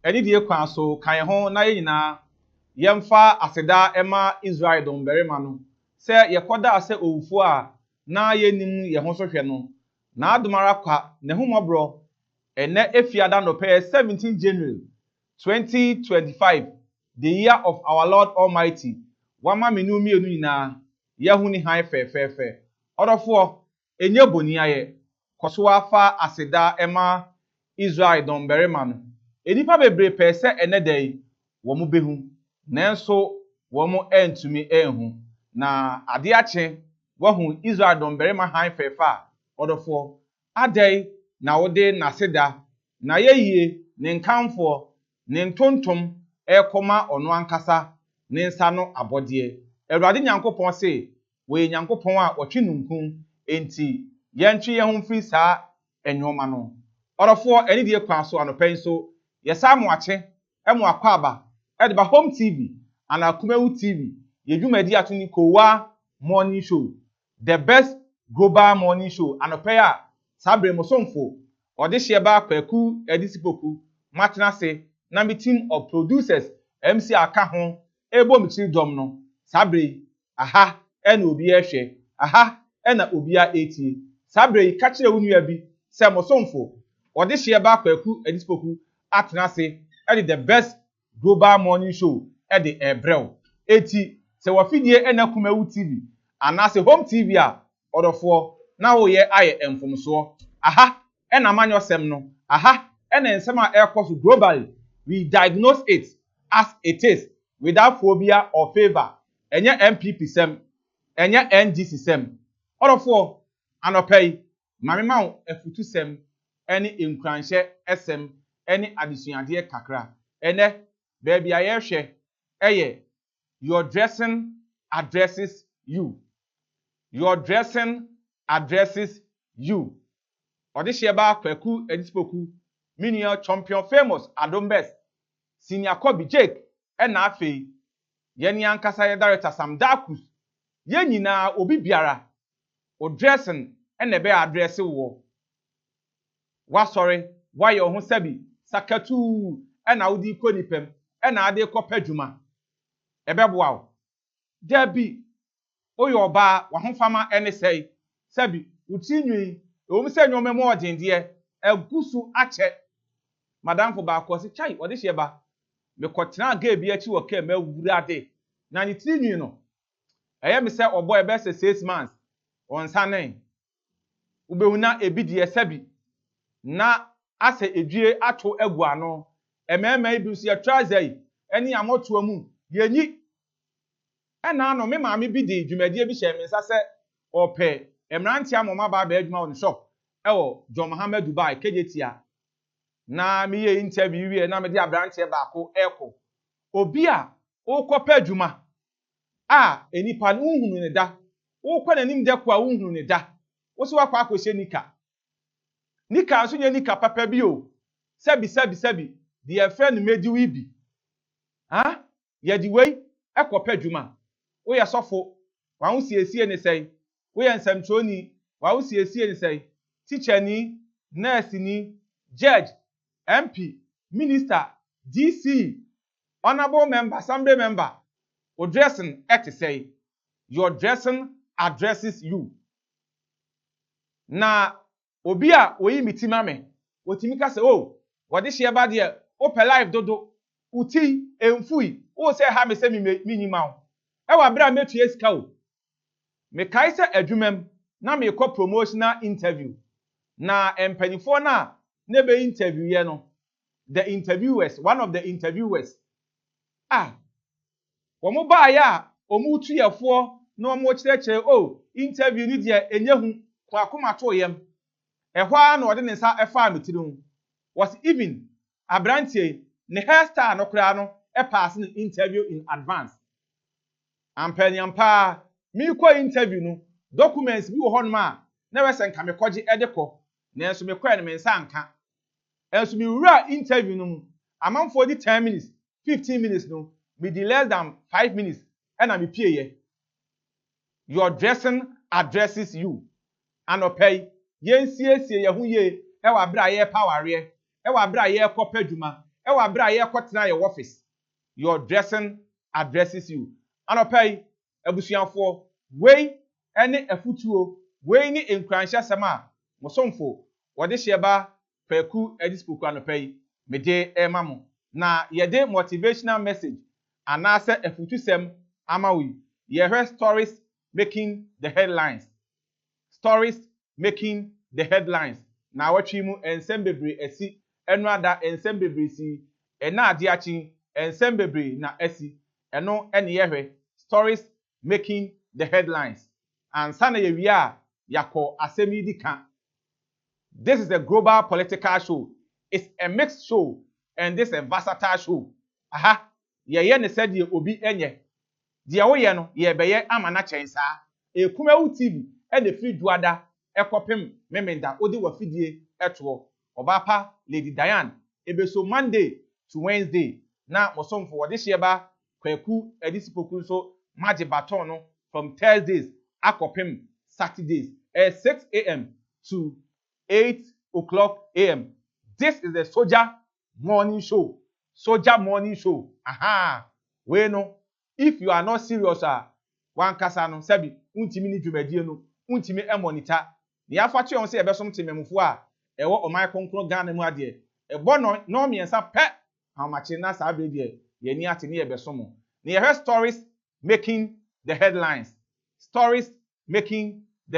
eni die kwan so kan ho na yina yemfa aseda ema Israel don berima no se yekoda ase owufo a na yenim ye ho so hwe no na adomara kwa ne humobro ene efiada no pay 17 January 2025 the year of our Lord Almighty wama menu mienu nyina yehu ni han fe odofo enye boni aye koso afa aseda ema Israel don berima no enipa bebre pese ene dai wo mu behu nanso wo mu entumi enhu na ade ache wahu Israel don berima han fefa odofo adai na wode na seda na yeyie ne nkamfo ne ntontom ekoma ono ankasa ne nsa no abode Awurade Nyankopon se we Nyankopon a otwe nunkun enti yentwe ye ho firi saa enwoma no odofo eni die kwan so anopen so yesa mo ache emo akwaba edeba home TV and Akumewu TV yedwumadi atuni Koowaa morning show the best global morning show anopen a sabre mosomfo odehye ba kwaku edisipoku matena se na mi team of producers MC aka ho ebo mi chiri dom no sabre aha ena obi ehwe aha ena obi a etie sabre ka kire wunua bi se mosomfo odehye ba kwaku edisipoku atena se edi the best global morning show edi ebrel eti se wafidie ena Akumewu TV anase home TV a odofo na wo ye aye emfomso aha ena manyosem no aha ena ensem a ekoso globally we diagnose it as it is without phobia or favor enye MPP sem enye NDC sem odofo anopei mamema efutu sem eni enkranhye esem eni adesuade kakra ene baby ayehwe eye your dressing addresses you. Your dressing addresses you. Odisheba kwaku edisipoku minion champion famous Adombes senior Kobe Jake ena afei yeni ankasa ye director Sam Dakus ye nyina obi biara o dressing ena be address wo wa sorry why your ho sabi sakatu ena udi konipem ena ade kopadwuma ebeboa o debi oyoba wahofama ene sei sabi utinwi ewom se nyome mo odende egusu ache madam fo ba ko se chai odehye ba me kotena ga bi achi wo ka ma wurade na ni tinwi no eye me se obo ebe se 6 months onsanen ubehuna ebidie sabi na ase edwie ato egu ano emema ibi so ya trouser eni amoto amu yenyi ena no me maame bi di dwumadie bi hye me nsa se ope emranti amoma ba adwuma on shop ewo John Mohammed Dubai kejetia na me ye interview wie na me di abranti ba ko eko obi a okopa adwuma a enipa no hunhunu ne da wokwa nanim de kwa hunhunu ne da wo se wakwa akohye nika nso nye nika papa bi o sabi the friend medi wi bi ha ye di wei ekopa adwuma wo ya sofo wa hu siesie ne sei wo ya nsamtroni wa hu siesie ne sei teacher ni nurse ni judge MP minister DC honorable member assembly member o dressing act say your dressing addresses you na obi a oyi mitima me otimi ka se o wode hye ba de o pe life dodo uti emfui o se ha me se mi nyima o e wa bra metu esika o me kai se adwumam na me kɔ promotional interview na empanifo na be interview ye no the interviewers one of the interviewers womo ba ya omu tuyefo na omo kyerɛkyerɛ o interview ni de enye hu kwa akoma to yem ehwa na ɔde ne nsa ɛfa metiri hu was even abrantie ne hairstyle no kra no pass the interview in advance ampanyampa mi kɔ interview no documents bi wo hɔ no ma na wese nka me kɔgye edekɔ na enso me kɔ ne me nsa anka enso mi wura interview no amanfo di 10 minutes 15 minutes no me di less than 5 minutes and me pie ye your dressing addresses you anopay yensiesie ye hu ye e wa bra ye power ye e wa bra ye kɔ padwuma wa bra ye kwotena your office your dressing addresses you anopai abusuafo wei ene afutuo wei ni enkranhya sema mosomfo wode hyeba Kwaku edispoku anopai mede emamo na yede motivational message anase afutusem amawi ye hear stories making the headlines na watwi mu ensem bebre esi enu ada ensem bebre si ena ade achi ensem bebre na esi eno ene yehwe stories making the headlines and sana ye wia yako asemi di kan. This is a global political show. It's a mixed show and this is a versatile show. Aha ye ne said ye obi enye dia wo ye no ye beye amana chensa ekumawu TV e de free duada ekopem memenda odi wafidie etwo obapa Lady Diane ebeso Monday to Wednesday na mosomfo wode hyeba Kwaku edisipoku so maji baton no from Thursdays akopem Saturdays 6 a.m. to 8 o'clock a.m. This is the Soldier Morning Show. Aha. We know if you are not serious one kasa no sabi untimi ni dwumadie no untimi monitor ne afa che on se ebesom tememfo a ewo oman konkro Ghana mu ade ebo no miensa pe amache na sa be de ye ni ate ne ebesom ne ye stories making the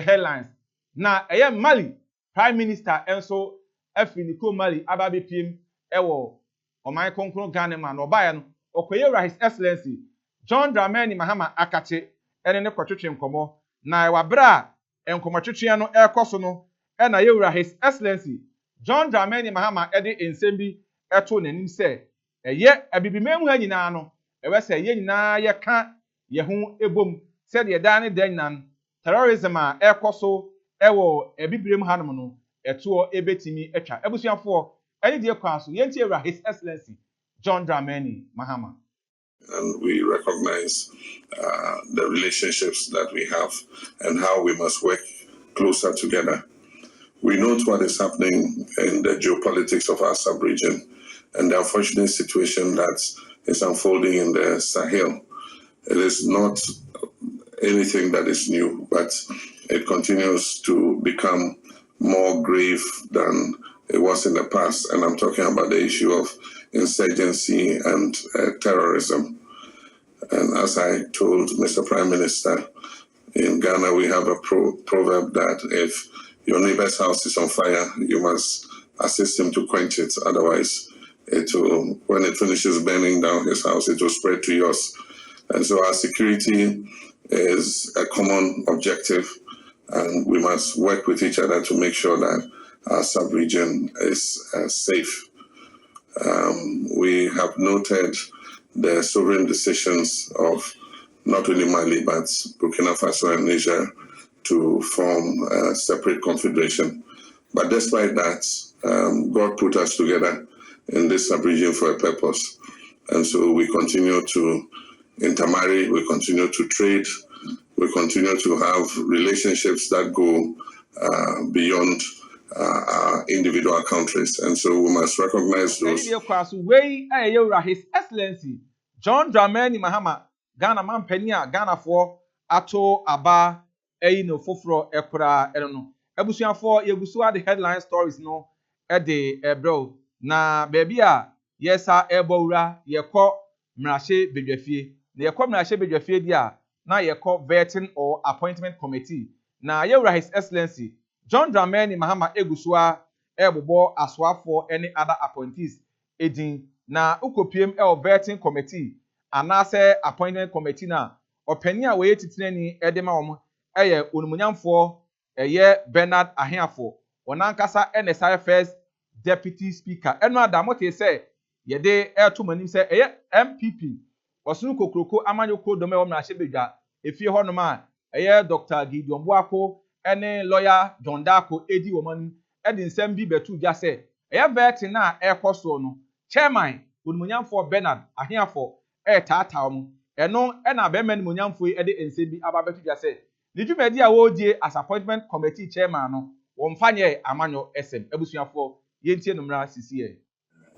headlines na eye Mali Prime Minister enso Afiniko Mali ababe piem ewo oman konkro Ghana ma no ba ya no okoye His Excellency John Dramani Mahama akache ene ne kwatwetwe nkomo na wabra enkomo twetwe no ekoso no na yewura His Excellency John Dramani Mahama ede ensembi eto nanim se eye abibimemu ha nyina no ewe se ye nyina ye ka ye ho ebom se de da ne dan nan terrorism a ekoso ewo ebibirem hanom no eto ebetimi etwa abusuafo ene de kwaso ye ntie yewura His Excellency John Dramani Mahama. And we recognize the relationships that we have and how we must work closer together. We note what is happening in the geopolitics of our sub-region and the unfortunate situation that is unfolding in the Sahel. It is not anything that is new, but it continues to become more grave than it was in the past. And I'm talking about the issue of insurgency and terrorism. And as I told Mr. Prime Minister, in Ghana we have a proverb that if your neighbor's house is on fire, you must assist him to quench it. Otherwise, when it finishes burning down his house, it will spread to yours. And so our security is a common objective, and we must work with each other to make sure that our sub-region is safe. We have noted the sovereign decisions of not only Mali, but Burkina Faso and Niger to form a separate confederation. But despite that, God put us together in this sub-region for a purpose. And so we continue to intermarry, we continue to trade, we continue to have relationships that go beyond our individual countries. And so we must recognize those. His Excellency John Dramani Mahama, Ghana man penia, Ghana for ato aba no foforo ekura no. Ebusuan for yegusuwa the headline stories no de bro na baby a yesa ebowura yekọ mrahye bedwafie na yekọ mrahye bedwafie dia na yekọ vetting or appointment committee na yewura His Excellency John Dramani Mahama egusuwa ebobo aswafo any other appointees edin na ukopiem vetting committee anase appointment committee na opani a we titinani edema wom eye onumunyamfo eye Bernard Ahiafo onankasa NSI first deputy speaker eno adamote say yede eto manim say eye MPP osunu kokroko amanyoko dome wo mrahye bedwa efie honom a eye Dr. Gideon Boako ene lawyer John Dako edi wo manu edi nsem bi betu gya say eye vetting na ekoso no chairman onumunyamfo Bernard Ahiafo tata mu eno na be man munyamfo yi de ensebi ababetu gya say the dwumadi a wodie as appointment committee chairman no won fanye amanyo SM abusuafo yentie numra sisiye.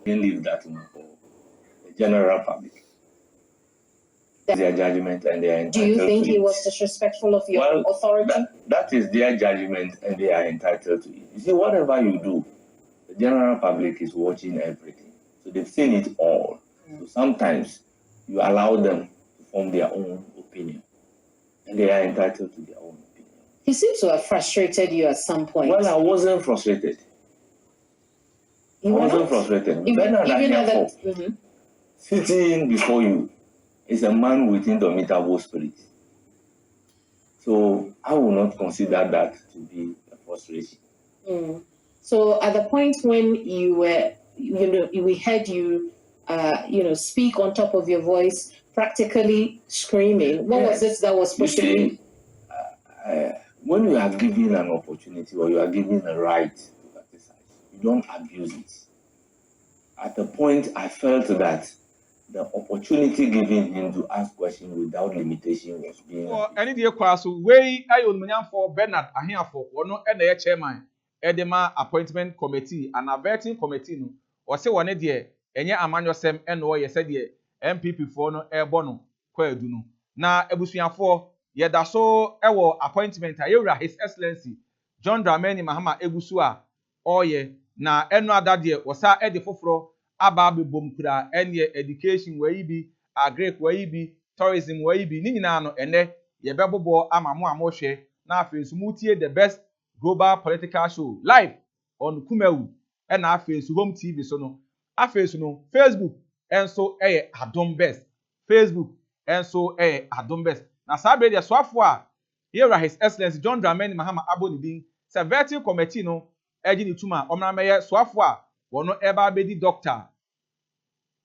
didn't leave that for the general public. Their judgment and their Do you think he was disrespectful of your authority? That is their judgment and they are entitled to it. You see, whatever you do, the general public is watching everything. So they've seen it all. So sometimes you allow them to form their own opinion. And they are entitled to their own opinion. He seems to have frustrated you at some point. Well, I wasn't frustrated. I wasn't frustrated. Sitting before you is a man with indomitable spirit. So I will not consider that to be a frustration. So at the point when you were, we heard you, speak on top of your voice, practically screaming. What was it that was pushing you? When you are given an opportunity or you are given a right to criticize, you don't abuse it. At the point, I felt that the opportunity given him to ask questions without limitation was being. Any day, so way I on Munyan for Bernard Ahia for or no any chairman, Edema appointment committee and a vetting committee no or say one day, and ya Emmanuel Sem and or ye said ye MPP for no air bono, Quaduno. Na Ebusian for ye da so ewo appointment a His Excellency John Dramani Mahama Ebusua or ye na eno adadie wasa edi foforo aba bebom kura enye education wey bi agric wey bi tourism wey bi ni nyina no ene ye bebobo amamo amohwe na afensu mutie the best global political show live on Kumewu and afensu home TV so no afensu no Facebook enso Adom Best Facebook enso Adom Best na sabre de swafo a here His Excellency John Dramani Mahama Aboni din se vetting committee no eji ni tuma omrameye swafo a wono eba bedi doctor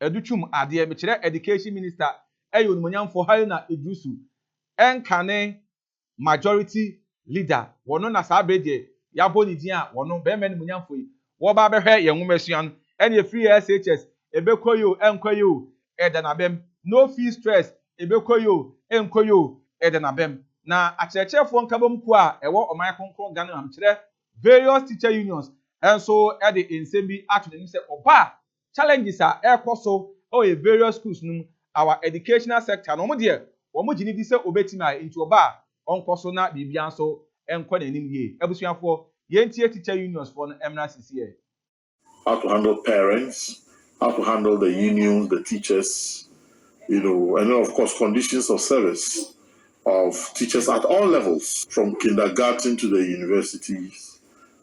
educhum ade me kire education minister onumonyamfo Haruna Idrisu enkane majority leader wono na sabrede yaboni din a wono be mani munyamfo yi wo ba behwe ye nwomasuan no ene free SHS ebekoyo enkoyo edenabem no fee stress ebekoyo enkoyo edenabem na acherechefo nkabom ku a ewo oman konkron Ghana am kire various teacher unions and so at the insembi actually say oba challenges are ekoso or various schools num our educational sector no mo de omo gini di say obetima into oba onkoso na bibia so enko nanim ye abusuafo yentie teacher unions for MNCC here. How to handle parents, how to handle the unions, the teachers, and of course conditions of service of teachers at all levels, from kindergarten to the universities.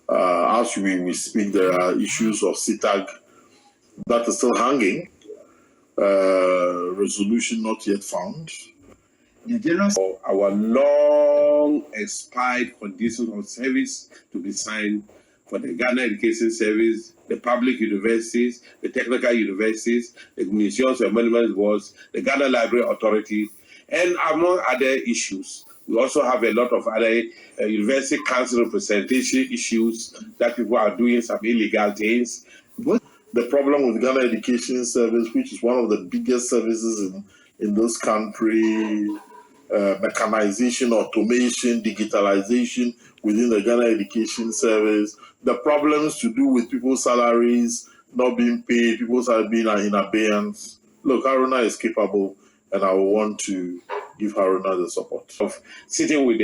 As we speak, there are issues of CITAG that is still hanging, resolution not yet found. The general for our long expired conditions of service to be signed for the Ghana Education Service, the public universities, the technical universities, the museums and monuments boards, the Ghana Library Authority, and among other issues. We also have a lot of other university council representation issues that people are doing some illegal things. But the problem with Ghana Education Service, which is one of the biggest services in this country, mechanization, automation, digitalization within the Ghana Education Service, the problems to do with people's salaries not being paid, people's salaries being in abeyance. Look, Haruna is capable, and I want to give Haruna the support. Of sitting with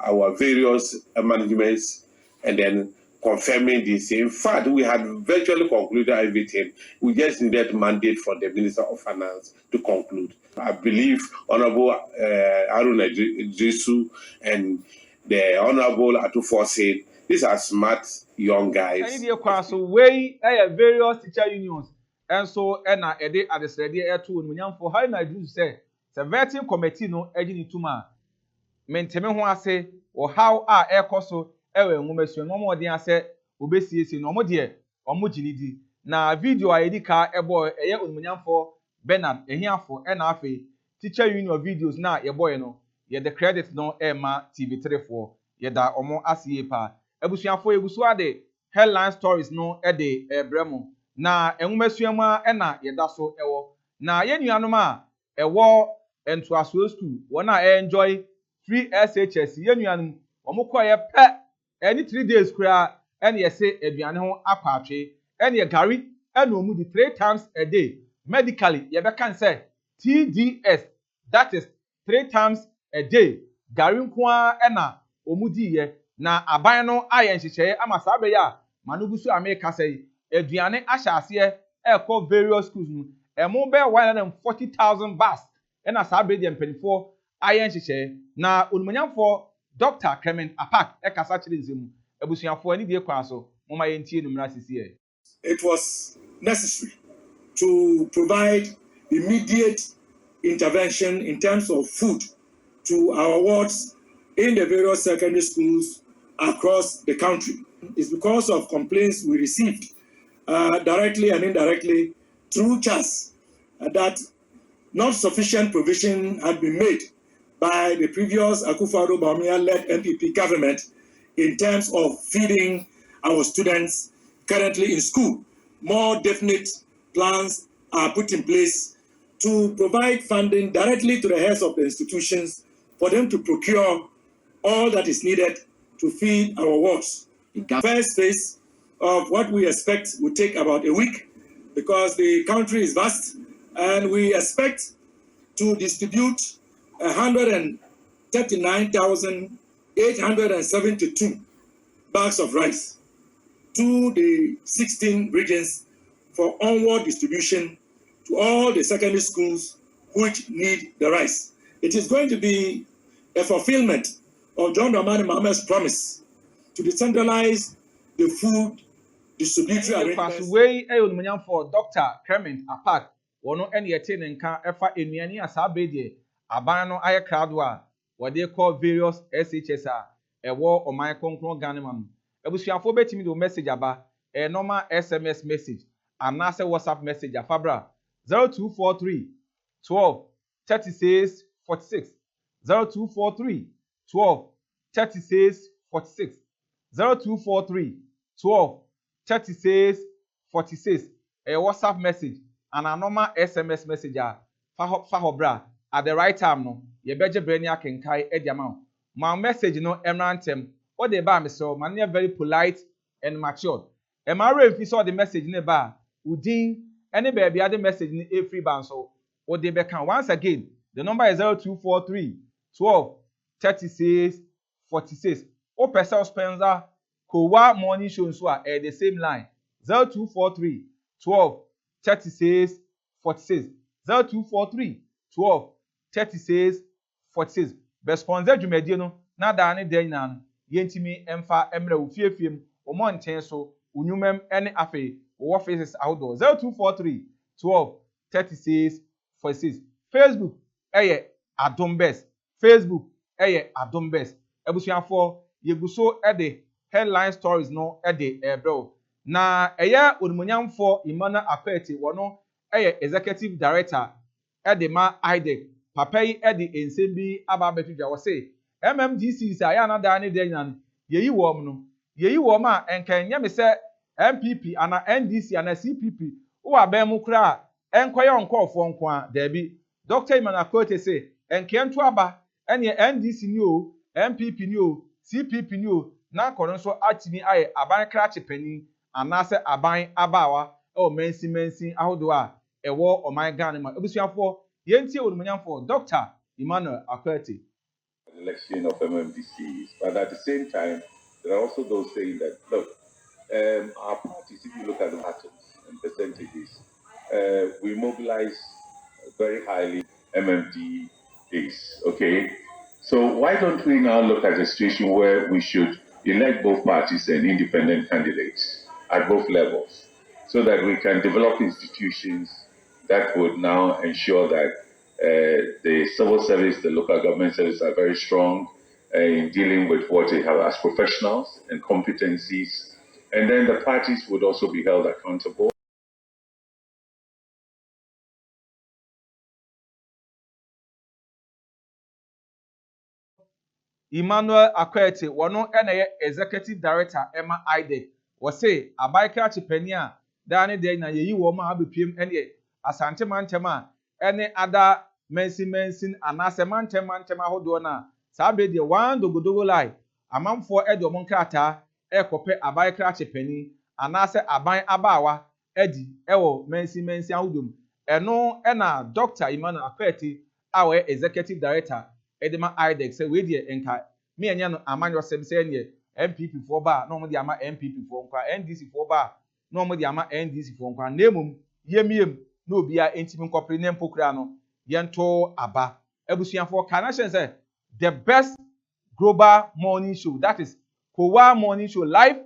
our various managements and then confirming this. In fact, we had virtually concluded everything. We just needed mandate from the Minister of Finance to conclude. I believe Honorable Haruna Idrisu and the Honorable Atufo said these are smart young guys. So way various teacher unions and so na ede adesrede eto onmunyamfo Haruna Idrisu say the vetting committee no ejini tuma menteme ho ase o how a ekoso ewe nwomasuan no mo de ase obesiesi no mo de omo ginidi na video a edika ebo eye onmunyamfo Bernard ehiafo na afi teacher union videos na ye boy no ye the credit no ema TV3 for ye da omo asiye pa abusuafo egusu ade headline stories no de bremo na enwomasuan ma na ye da so ewo na ye nuanom a ewo entoaso school wona enjoy free SHS ye nuanom omokoye pe any 3 days kura ene ye se aduane ho akwaatwe ene ye gari ɛna ɔmu di 3 times a day. Medically, yɛbɛka say TDS, that is 3 times a day. Gari nko a ɛna ɔmu di yɛ na aban no ayɛ nhyehyɛe ama saa bɛyɛ a ma no gu so America say aduane ahyɛ aseɛ ɛkɔ various schools no ɛmo bɛyɛ 140,000 bus ɛna saa bɛyɛ deɛ mpanimfoɔ ayɛ nhyehyɛe na onimonyamfoɔ Dr. Clement Apak ɛkasa kyerɛ nsɛm abusuafoɔ ani die kwa so moma yɛntie numra sisiɛ. It was necessary to provide immediate intervention in terms of food to our wards in the various secondary schools across the country. It's because of complaints we received directly and indirectly through CHAS that not sufficient provision had been made by the previous Akufo-Addo-Bawumia-led NPP government in terms of feeding our students currently in school. More definite plans are put in place to provide funding directly to the heads of the institutions for them to procure all that is needed to feed our wards. The first phase of what we expect will take about a week because the country is vast and we expect to distribute 139,872 bags of rice to the 16 regions for onward distribution to all the secondary schools which need the rice. It is going to be a fulfillment of John Dramani Mohammed's promise to decentralize the food distributory arrangements. Way for Dr. Clement Apak, wono ene yete ne nka efa enuane asa bedie aban no aye crowd wa what they call various SHS ewo oman konkron Ghana man. Ebusuafo betimi do message aba normal SMS message anase WhatsApp message afabra 0243 12 36 46 0243 12 36 46 0243 12 36 46 a WhatsApp message and a normal SMS message fahobra at the right time no ye beje brani akenkai ediama my message no emrantem what they ba me so man very polite and matured e ma refi so the message ne ba udin any baby the message ni a free ban so what they be can once again the number is 0243 12 36 46 o person Spencer Koowaa morning show so at the same line 0243 12 36 46 0243 12 36 46 be sponsor dwumadi no na da ne den na yentimi emfa emra ofiefiem o mo nten so unyumem ene afe wo faces outdoor 0243 12 36 46 Facebook Adombes Facebook Adombes ebusuafo yeguso de headline stories no de ebro na onimonyamfo Imana Apeti wono executive director de ma IDEC papa yi de ensem bi aba betudwa wo say MMDC say ya na da ne de nyan yeyi wo ma enkan me se MPP ana NDC ana CPP wo aban mu kra enkoye onkofo nko a da bi Dr. Imana Apeti say enkan to aba ene NDC ni o MPP ni o CPP ni o na kono so atimi aye aban krache pani anase aban abawa mensi ahodo a ewo oman Ghana ma obusuafo yentie onimonyamfo Dr. Emmanuel Akwete. Election of MMDCs, but at the same time there are also those saying that look, our parties, if you look at the patterns and percentages, we mobilize very highly MMD base, okay? So why don't we now look at a situation where we should elect both parties and independent candidates at both levels so that we can develop institutions that would now ensure that the civil service, the local government service are very strong in dealing with what they have as professionals and competencies. And then the parties would also be held accountable. Emmanuel Akwete wono ene executive director Emma IDEC wo say abaika chipani a da ne de na yeyi wo ma abepiem ene asante mantem a ene ada mensin anase mantem ahodo na sa be de wan dogodogo lai amamfo e de omo nkrata e kope abaika chipani anase aban abawa edi ewo mensi ahudum eno na Dr. Emmanuel Akwete our executive director edema IDEX say we dey enka me enya no amanyo sem say ne MPP for ba no mo dey ama MPP for nkwa NDC for ba no mo dey ama NDC for nkwa nemum yemiem na obia entimi nkopre ne mpokura no yento aba ebusuafo kanation say the best global morning show, that is Koowaa morning show live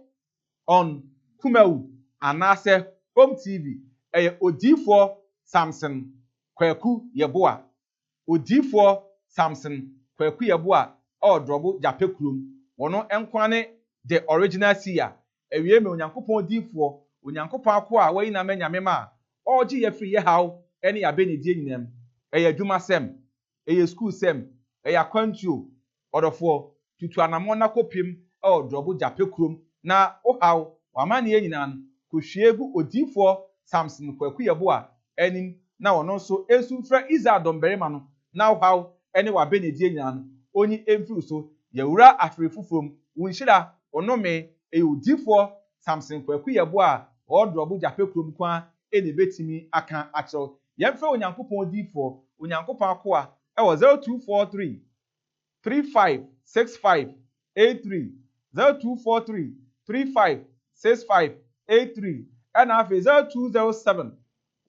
on Kumewu anase Home TV odifo Samson Kwaku Yeboa odifo Samson Kwaku Yeboa drobo japekurum wono enkwane the original seer ewie me onyankopon odifo onyankopon akwa wayi na manyame ma oji ye free ye haw ene ya benedie nyinam adwuma sem school sem akwantuo odofo tutu anamon na kopim drobo japekurum na ohaw wamane ye nyina no kohwiegu odifo Samson Kwaku Yeboa enim na wono so esumfra Iza domberema no na ohaw ene wa benedie nyina no onyi emfiri so yewura afrefufom wunhira onome odifo Samson Kwaku Yeboa drobo japekurum kwa ene betimi aka acho yemfa onyankopon odifo onyankopon akoa 0243 356583 0243 356583 and afi 0207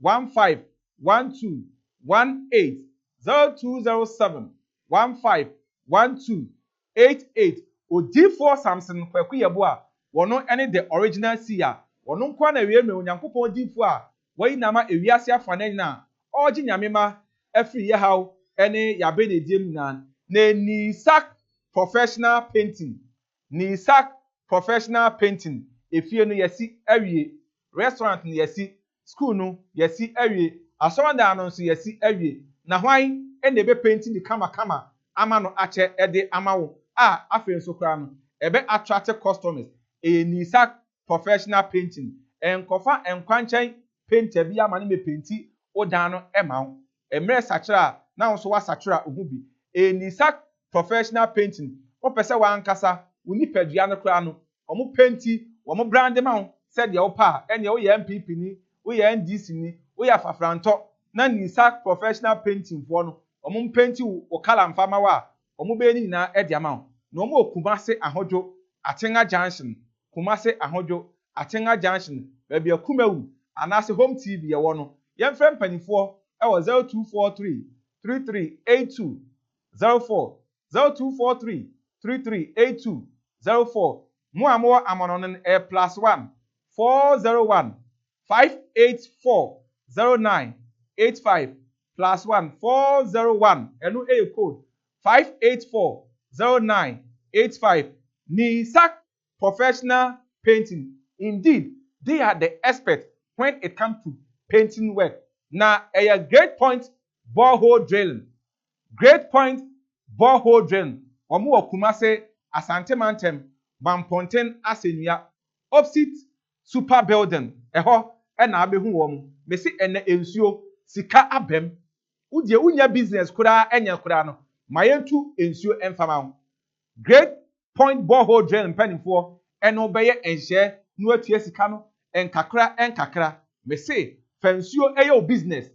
151218 0207 151288 odifo Samson Kwaku Yeboa wono ene the original seer wono nkwa na wie me onyankopon odifo a wayi nama ewiase afane na oji nyamema afri ye haw ene ya benediem na Nisak professional painting efie no yesi awie restaurant no yesi school no yesi awie asonda no so yesi awie na hwan ene be painting di kama ama no ache ede amawo afen so kra no ebe attract customers Nisak professional painting enkofa enkwanchan painter bi ama ne me painti odan no emawo emre sachira na so wa sachira ohubi Nisak professional painting opese wa ankasa unipadua no kra no omo painti omo brand ma ho said ye opa ene wo ye MPP ni wo ye NDC ni wo ye afafranto na Nisak professional painting fo no omo painti wo kala mfama wa omo be ni na e dia ma ho na omo Kumase Ahodwo Atenga Junction Kumase Ahodwo Atenga Junction be Kumewu anase Home TV ye wo no yemfrem panifo e wo 0243 3382 04 0243 3382 04 Muamo Amonon +1 401 584 0985 +1 401 enu code 584 0985 Nisak professional painting. Indeed, they are the experts when it comes to painting work. Now, a great point borehole drilling. Great point borehole drilling. Omo Kumase Asante Mantem Bamponten Asenia opposite super building. Eho na abehu wom. Mesi ene ensuo sika abem. Udie unya business kura enya kura no. Mayentu ensuo emfama. Great point borehole drilling penifo eno beye enhye nu atua sika no enkakra. Mesi fansuo eyo business.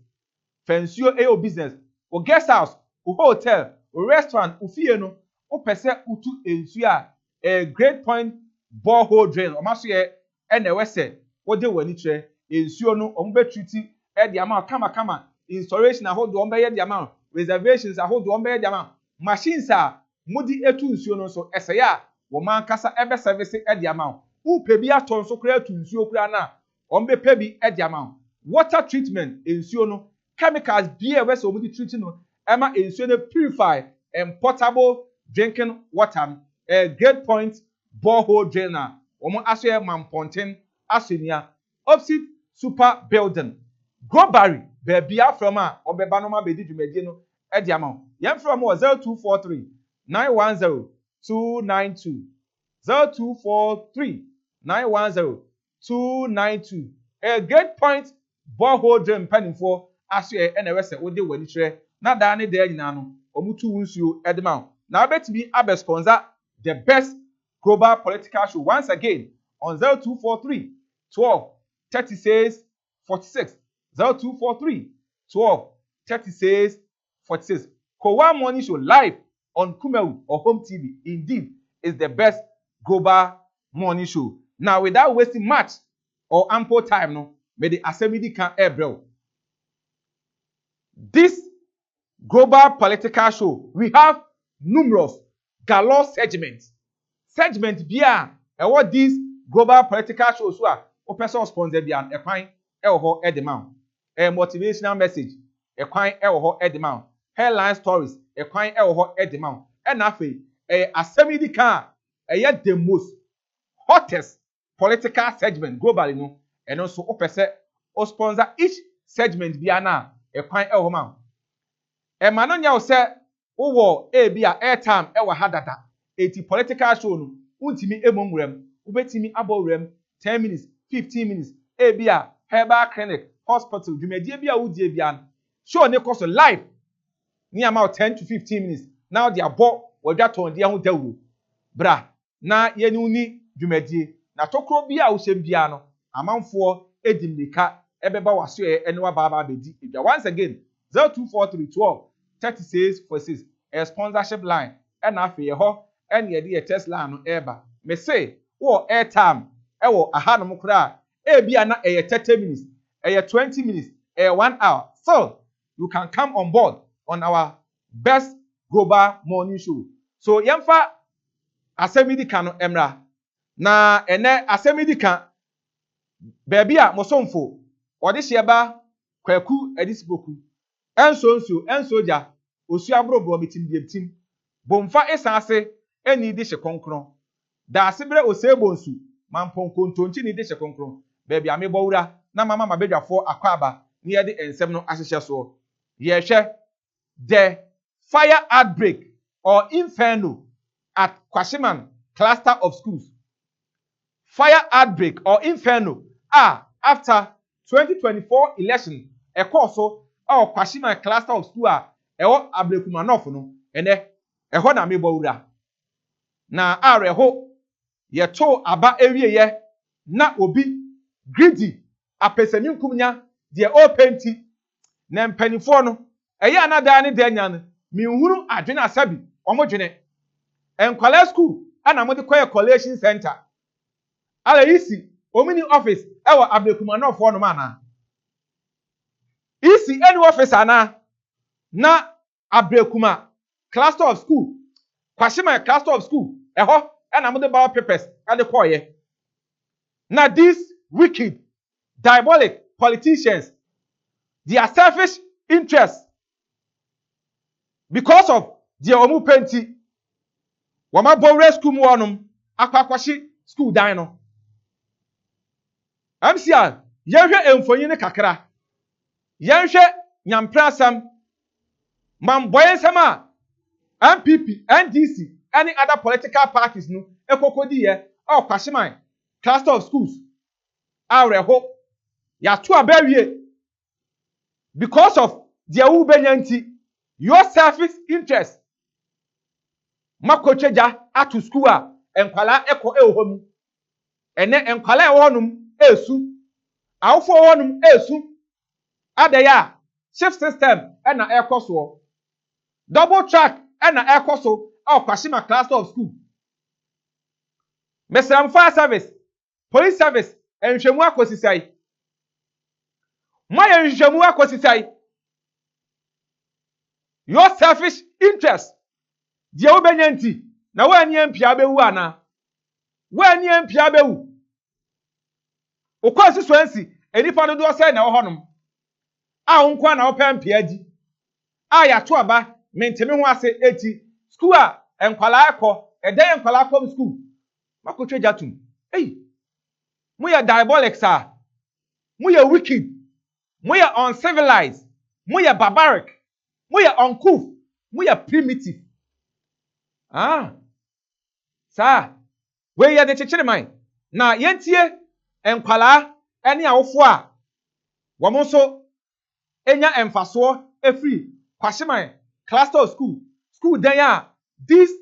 Fansuo eyo business. O guest house, o hotel, o restaurant, o fie no, o pese utu ensuo a great point borehole drain. O maso ye ene wese wo de wani kire ensuo no o mbe treat e de ama kama installation ahodo o mbe ye de ama reservations ahodo o mbe ye de ama machines a mudi etu ensuo no so ese ya wo man kasa ebe service e de ama wo pe bi aton so kra etu ensuo kra na o mbe pe bi e de ama water treatment ensuo no chemicals beer where so mudi treating no ema ensuo no purify and potable drinking water. A great point borehole drainer omo aso e Mamponten asenia opposite super building go Barry bebia from obeba no ma bedi dwumadi no e dia ma yem from 0243 910 292 0243 910 292 a great point borehole drain panifo aso e na wese wo de wani kire na da ne da nyina no omutu wunsuo edema na betimi abe sponsor the best global political show once again on 0243 12 36 46 0243 12 36 46. Koowaa Morning Show live on Koowaa or Home TV indeed is the best global morning show. Now, without wasting much or ample time, no, may the assembly can bro. This global political show, we have numerous galore segments. Segment bia what these global political shows who are person sponsor bia a fine edemount. A motivational message, a fine edemount. Headline stories, a fine edemount. And afi a assembly can yet the most hottest political segment globally no, and also o sponsor each segment bia na a fine mount. E manonya say wo bi a airtime e wa hadada eti political show no untimi emomwrem ubetimi abowrem 10 minutes 15 minutes bi a herbal clinic hospital dwumadie bi a wudie bia show ne cost live ni about 10 to 15 minutes now they are bought wadwaton de ho dawuro bra na yeni uni dwumadie na tokro bi a wo hyem bia no amanfo edimlika ebeba waso ene wa baba bedi ebia once again 024312 36 46 a sponsorship line and afi ho and ye test line no eba me say wo airtime e wo ahanom kra e bia na 30 minutes 20 minutes 1 hour so you can come on board on our best global morning show. So yemfa asemidi kan no emra na ene asemidi kan baby a mosomfo ode hyeba kwaku edisiboku ensoja osu abrobro metim dietim bomfa esase eni de hye konkron da asebre osebonsu mamponkontonchi ni de hye konkron baby amebowura na mama mabedwafo akwaba ni ye de ensem no ahyehye so ye hwe the fire outbreak or inferno at Kwashiman cluster of schools. Fire outbreak or inferno after 2024 election e course or Kwashiman cluster of school ewo Ablekumanofo no ene eho na mebowura na areho ye to aba ewieye na obi greedy apesani nkumnya de openti na mpanifo no eye anada ne danya no minhuru adwene asabi omodwene enkwala school ana mode koye collation center ala isi omini office ewo Ablekumanofo no mana isi any office ana na Ablekuma cluster of school Kwashima cluster of school eho ana mode bawo papers ade koye na these wicked diabolic politicians their selfish interests because of their omu penti wama bowre school mu onum akwakwashi school dan no amsia yenhwe emfonyi ne kakra yenhwe nyamprasam mamboye nsema MPP NDC any other political parties no ekokodi ye o Kwashiman cluster of schools areho ya to abawie because of their ubenyanti your selfish interest makocheja atu school enkwala eko ehomu ene enkwala ehonum esu awfo honum esu adaya shift system na ekoso double track na ekoso Kwashiman cluster of school Mesram fire service police service enhwemu akosisai moye enhwemu akosisai your selfish interest die obenyanti na wani empia bewu ana wani empia bewu okonsistency enipa no do say na ohonum nkwa na opa empia di ya to aba mentemi ho ase eti school enkwala akọ eden enkwala akọ school makotwe jatum muya diabolic sir muya wicked muya uncivilized muya barbaric muya uncouth muya primitive sir we ya de chechire man na yentie enkwala ene awofo a womo so enya emfaso efri Kwashiman cluster of school then ya these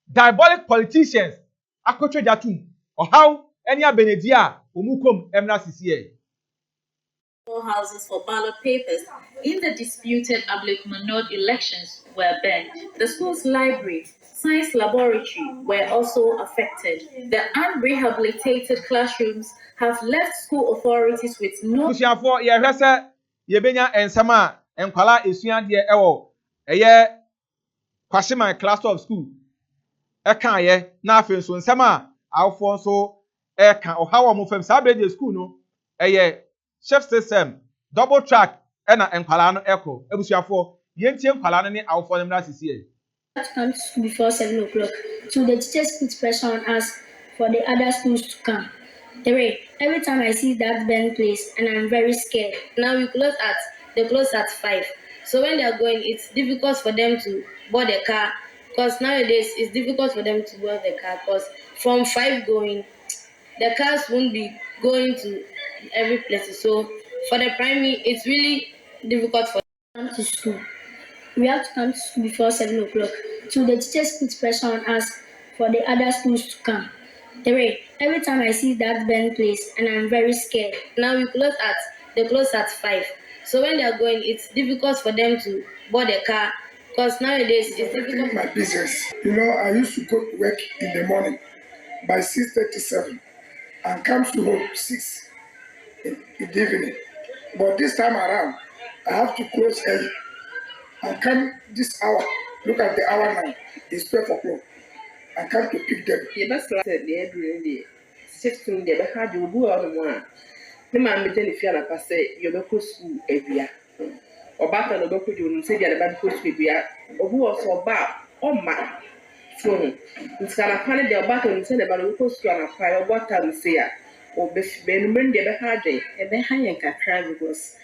diabolic politicians akotwe jatum or how any abenedia omukom emna sisiye houses for ballot papers in the disputed Ablekumano elections were burned. The school's library, science laboratory were also affected. The unrehabilitated classrooms have left school authorities with no. Busiafo ye hwese ye benya ensama enkwala esuade ewo eye kwashima class of school eka ye na afen so nsama awfo so eka ohawo mo fam sabrede school no eye shift system double track ena enkwala no eko ebusiafo ye ntie enkwala no ne awfo no mra sisi come to school before 7 o'clock. 2, the teachers put pressure on us for the other schools to come. 3, every time I see that band place and I'm very scared. Now they close at 5. So when they're going, it's difficult for them to board the car because nowadays it's difficult for them to board the car because from 5 going, the cars won't be going to every place. So for the primary, it's really difficult for them to come to school. We have to come to school before 7 o'clock. 2, the teachers put pressure on us for the other schools to come. 3, every time I see that band place and I'm very scared. Now they close at 5. So when they're going, it's difficult for them to board the car because nowadays it's difficult. My business. I used to go to work in the morning by 6:37 and come to home 6 in the evening. But this time around, I have to close early. And come this hour, look at the hour now, it's 12 o'clock. I come to pick them. Yeah, that's like the during the 16 day, but how do you do all the one? The man be telling you, I say, you go to school every year. Or back on the book, you say, you're about to go to school, or who also about, my phone. It's kind of funny, they're back and say about the go to school and apply, or what time say, or be men, they're hard day, and then hang can cry because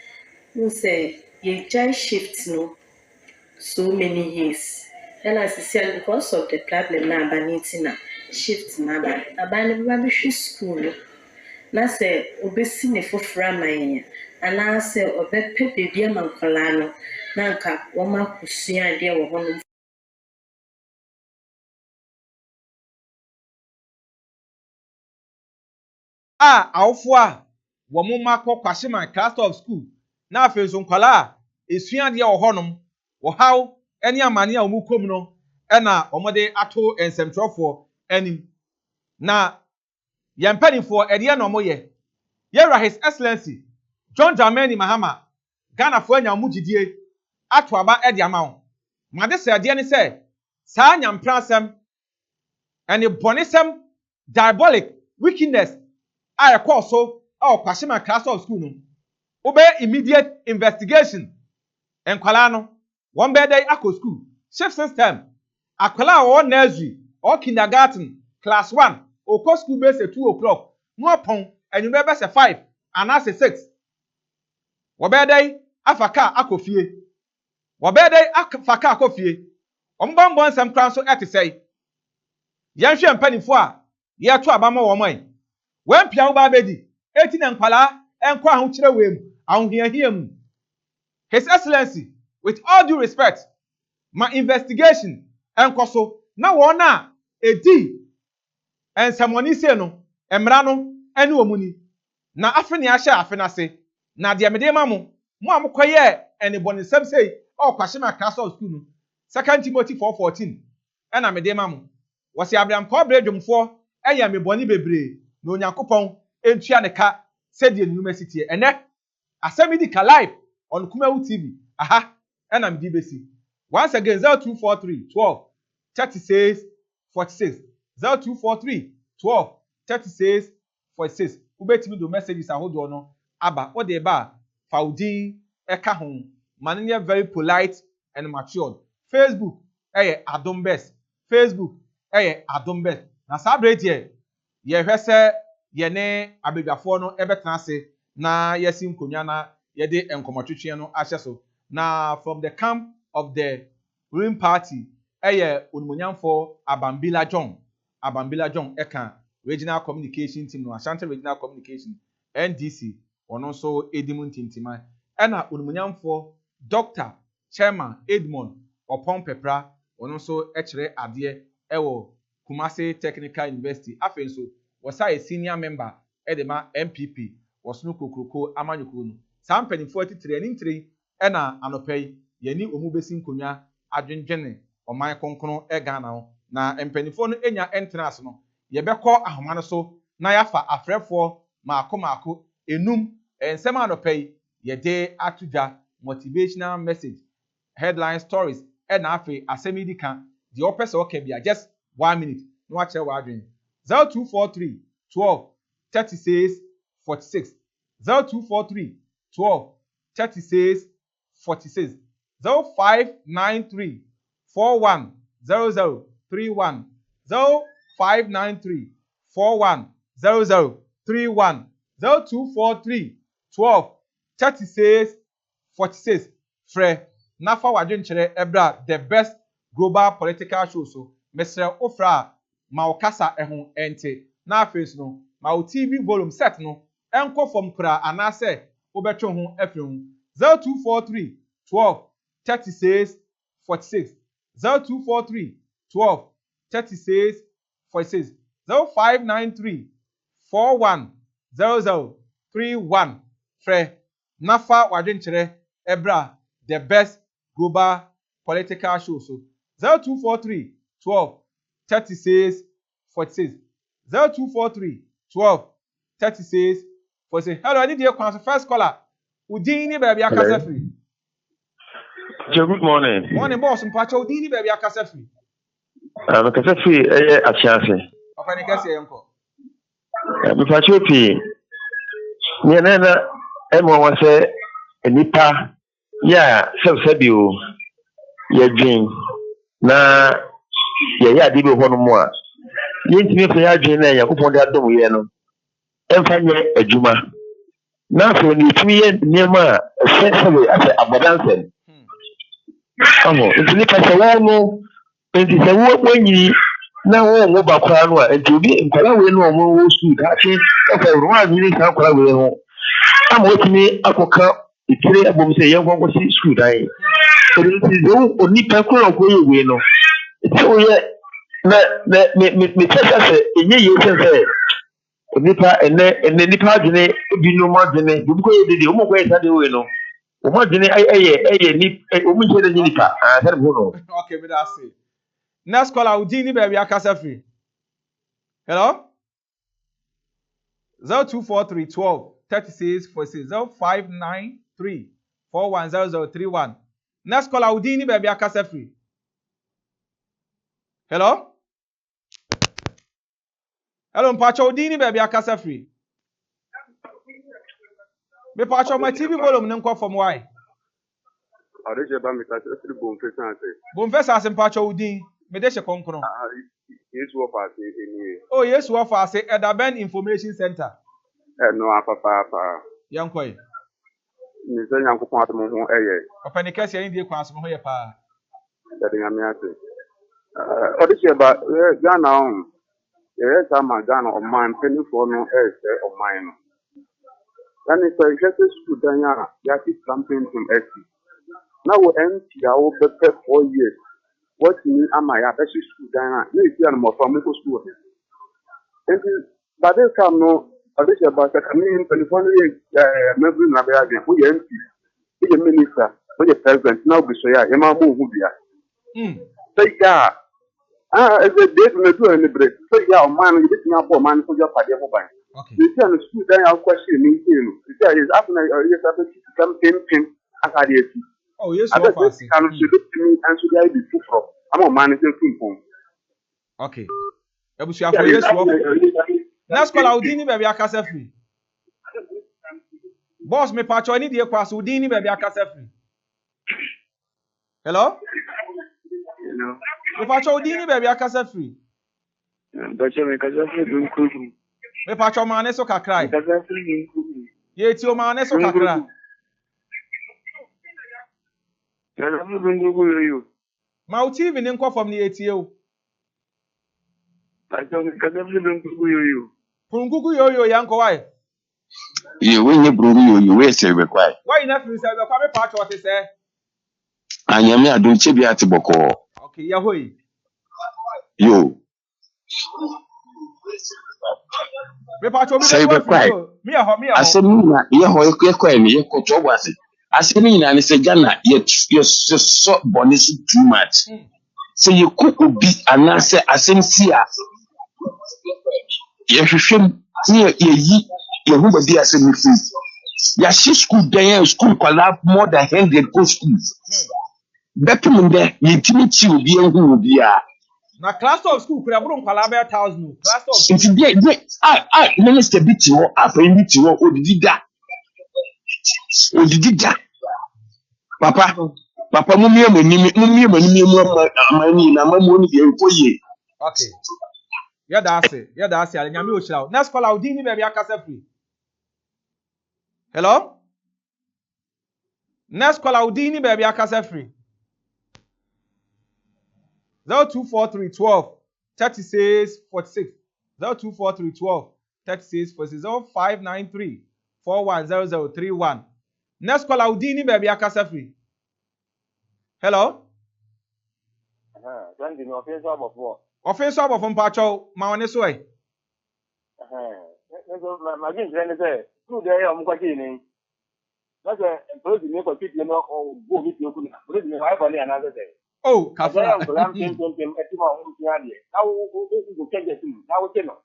you say, you just shift, no. So many years. And as I said, because of the problem now, I need to shift now. About the school. Now say, obesity for Framay, and I say, obey Pepe, dear Mancolano, Nanka, Woma, Kusia, dear woman. Awfo wo mo makọ kwashima class of school na afezo nkwala esuade wo honom wo haw ene amane a wo kom no na omode ato ensemtrofo anim na yempanifo ede na omoye yera his excellency John Dramani Mahama Ghana fo anya mugidie ato aba ede amawo made se ade ne se saa nyamprasem ene bonisem diabolic wickedness I call so kwashima class of school no obey immediate investigation enkwala no one be day akọ school shift system akwala or nursery or kindergarten class 1 okọ school base at 2 o'clock no pon enyu be say 5 and as 6 wo be day afaka akofie wo be day afaka akofie ombambon sam kran so etesey yanhwe mpanifo a ye to abama wo man when pia uba bedi eti na nkwala enko ahu kire wem ahuhiahia mu His Excellency with all due respect my investigation enko so na won na edi ensamoni se no emra no ene omuni na afeni ahye afenase na de mede ma mo amokoye ene bonisem sei kwashima class of school no 2 Timothy 4:14 ena mede ma mo wose abraham ko bredwumfo eye me boni bebre na onyankopon entua ne ka said university ene asemi ka live on Koowaa TV aha ena mdi besi once again 0243 12 36 46 0243 12 36 46 ubetimi do messages ahodo no aba o de ba faudi eka ho manene very polite and matured Facebook Adom Best Facebook Adom Best na sabrate ye hwese ye ne abedwafo no ebetena ase na yesim konwa na ye de enkomotwetwe no ahye so na from the camp of the ruling party onimonyamfo Abambila John eka regional communication team no Ashanti regional communication NDC ono so edimu tintima ena onimonyamfo Dr. Chairman Edmond Opon Pepra ono so ekire ade ewo Kumasi Technical University afenso was a senior member edema MPP was no kokroko amanyuko no saa mpanimfoɔ titire ani ntire ɛna anɔpa yi yɛni ɔmu bɛsi nkonnwa adwendwene ɔman kronkron Ghana ho na mpanimfoɔ no enya entrance no yɛbɛkɔ ahoma no so na yɛafa afrɛfoɔ maako enum nsɛm anɔpa yi yɛde ato dwa motivational message headline stories ɛna afei asɛm yi di kan deɛ ɔpɛ sɛ ɔka bia just 1 minute na wakyerɛ w'adwene 0243 12 36 46 0243 12 36 46 0593 41 00 31 0593 41 00 31 0243 12 36 46 frɛ nafa wadwenkyerɛ ebra the best global political show so mesrɛ ofra ma okasa ɛho ente na afei no ma o TV volume set no ɛnkɔ fam kura anase wobɛtwe ho afiri ho 0243 12 36 46 0243 12 36 46 0593 41 00 31 frɛ nafa wadwenkyerɛ ebra the best global political show so 0243 12 36 46 0243 12 36 46 hello I need your answer first caller udini baby akasa free good morning boss mpacha udini baby akasa free akasa free achiase opani kase yenko mpacha pi ni na emo wase nipa ya sebio ya dream na ya ade bi ho no mo a yentimi fa ya dream na yakopon de adom ye no emfa nye adwuma na so ni timi ye niema essentially as abundance ntini ka se wo no enti se wo kwanyi na wo ba kwa no a enti obi nkwala we no mo wo school da che ka ro a ni ka kwala we ho ama otimi akoka itire abom se yen kwanko si school dai enti zo oni pa ko ko ye we no so ye me tesa se enye ye se nipa ene nipa adwene bi no mo adwene bi ko ye dede o mo ko ye sade we no o mo adwene eye ni o mo je de nipa sade mo no okay me that say next caller udini baby akasa free hello 0243 12 36 46 0593 410031 next caller udini baby akasa free hello hello mpacha udini baby akasa free me pacha my TV volume nko from why Adeje ba mi ka se bonfesa ase. Bonfesa ase mpacha udin me de she konkron. Yesu of ase eni. Oh Yesu of ase Edaben Information Center. No apa. Yankoi. Ni se yankopon atom ho eye. Papa ne kase yin die kwa asom ho ye pa. Da de nyame ase. Adeje ba Ghana on. Sama Ghana o man penifo no ese o man no. And if I get a student, that is something from SC. Now we empty our paper 4 years. What mean am I at a student? You see, I'm from school. And but they come no, I wish about the coming in California, maybe Nabia, we empty. The minister, the president, now be so, yeah, Emma Mubia. Say, yeah. As a date in the two and the break. Say, yeah, man, you didn't have man for your party. Okay. You see, on the school, then I'll question me. You see, it's after you have to come pin as I did. Oh, yes, I can see me and should I be too from. I'm a managing people. Okay. Ebusia for yes, next call Udini baby akasa free. Boss me pacho I need the class Udini baby akasa free. Hello? Hello. Me pacho Udini baby akasa free. Pacho me kasa free. Me pacho mane so kakrai. Ye ti o mane so kakra. Ma o TV ni nko from ni etie o. Pacho me kasa free Pungugu yoyo yanko why? Ye we nye brungu yoyo we se we kwai. Why na free say we kwa me pacho what say? Anyame adon che bi atiboko. Okay, ya hoyi. Yo. Me pacho Say be quiet. me a ho. Asemina ye ho ye ni ye koto wase. Asemina ni se Ghana ye so bonus too much. Say you cook ubi anase asemsia. Ye hwehwem ye ye hu ba bi asemisi. Ya shi school dan school kwala more than 100 go schools. Betum de ye timi chi obi enhu obi a. Na class of school kura bro nkwala be 1000 class of It's de minister biti wo afa biti wo odidi da. Papa mumie manimi mu amani na mamu ni de enkoye. Okay. Yeah, that's it. Nyame o chira. Next call out dini baby akasa free. Hello? Next call out dini baby akasa free. 024312 36 46 024312 36 46 0593 410031. Next call out dini baby akasa free. Hello? Office of Mpacho, Mawane Soy. My friend say, 2 days I'm going. That's a person you could you know or go with you could another day. Oh, Kafra. I'm going to now who change it. Now we cannot.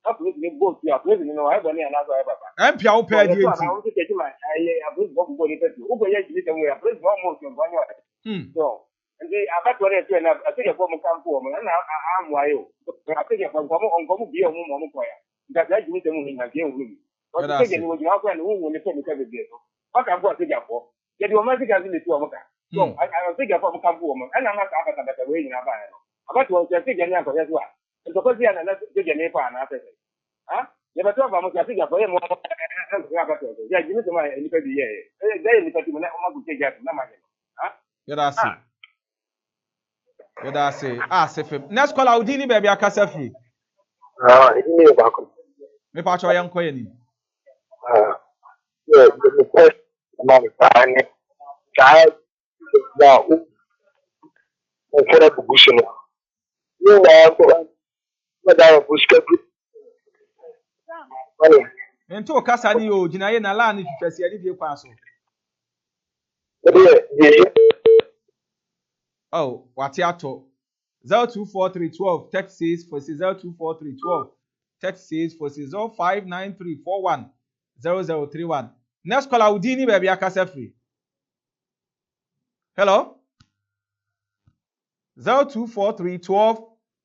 Up with me both you are present in our another. I'm Piao Pedi. I want to take my I bring one body to over yet we are present almost in 1 year. So and I got one again. I think a woman come for me, and I'm wild. I think if I'm going to be a woman for you. That's like you need to move in again with me. But the second was your friend who will take the vehicle. What I'm going to get for? Get your magic as in the 2 of them. So I think if I'm come for woman, and I'm not a better way in a buy. I got to take a young for as well. And the person and another take a neighbor and after. Huh? You have a talk about I think for him. Yeah, you need to my independent. They independent when I want to take that. Huh? That's it. Sefim. Next call out dini baby akasa free. Ini ba ko. Me pa cho yan koye ni. Yeah, the first amount of time child now for the bushing. You know, but I was Ento kasa ni o gina ye na la ni fifesi ani die kwa so. Oh, wati ato. 024312 text says for 024312 text says for 0593410031. Next call Audini baby akasa free. Hello? 024312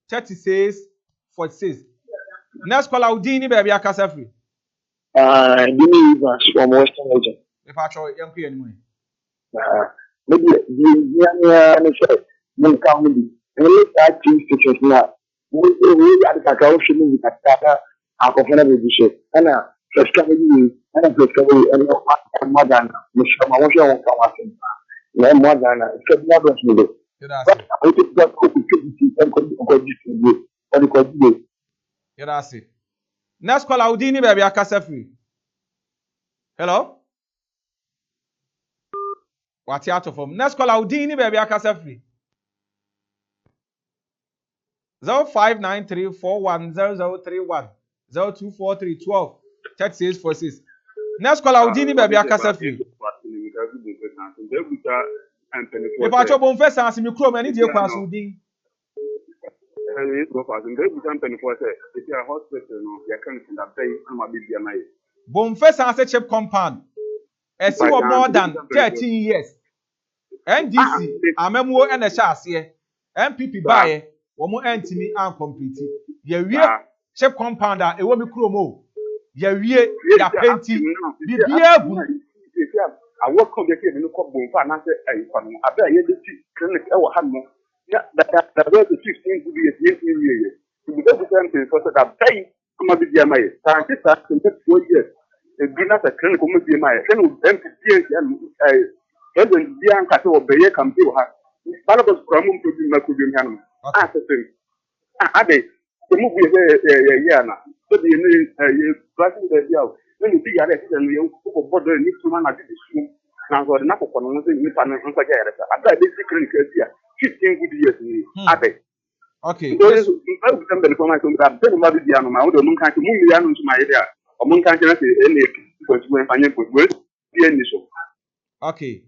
36 46. Next call Audini baby akasa free. Give me from Western region. If I show young people anyway. Maybe the comedy. And let's start to stitches now. We got the cacao shooting with a tata, a coconut with the ship. And a first comedy, and a first comedy, and a mother, Michelle Mamosia won't come up in. No more than a step more than you do. But I think that could be and could do. That's it. Next call Audini baby akasa free. Hello? What's out of him? Next call Audini baby akasa free. 0593410031 024312 36 46. Next call Audini baby akasa free. If I chop on first answer me chrome any dey kwa so din. Bon first answer chip compound. Esi wo more than 13 years. NDC amemwo na sha ase. MPP bae wo mo antimi an complete. Ye wie chip compound a ewo mi chrome o. Ye wie ya penti bibia gu. I work on the case in the Cobb and I say, I bet you the clinic ever had more. Yeah, that was the 16 to be a year. To be able to say that pay come up with the MI. Scientists are in 4 years. The Guinness a clinic will be my friend with MPs and President Dian Cato Bayer can do her. Barnabas Cramum to be Macubian Hanum. I say, Abbey, the movie here now. So the pricing the deal. When you see arrest and you go border need to man at this room. Now got enough of one thing you can answer. I got this clinic here. 15 good years in Abbey. Okay. So this is something for my son. I'm telling you, the animal. We don't can't move the animal to my area. Or we can't just any because we find it good. The end is Okay.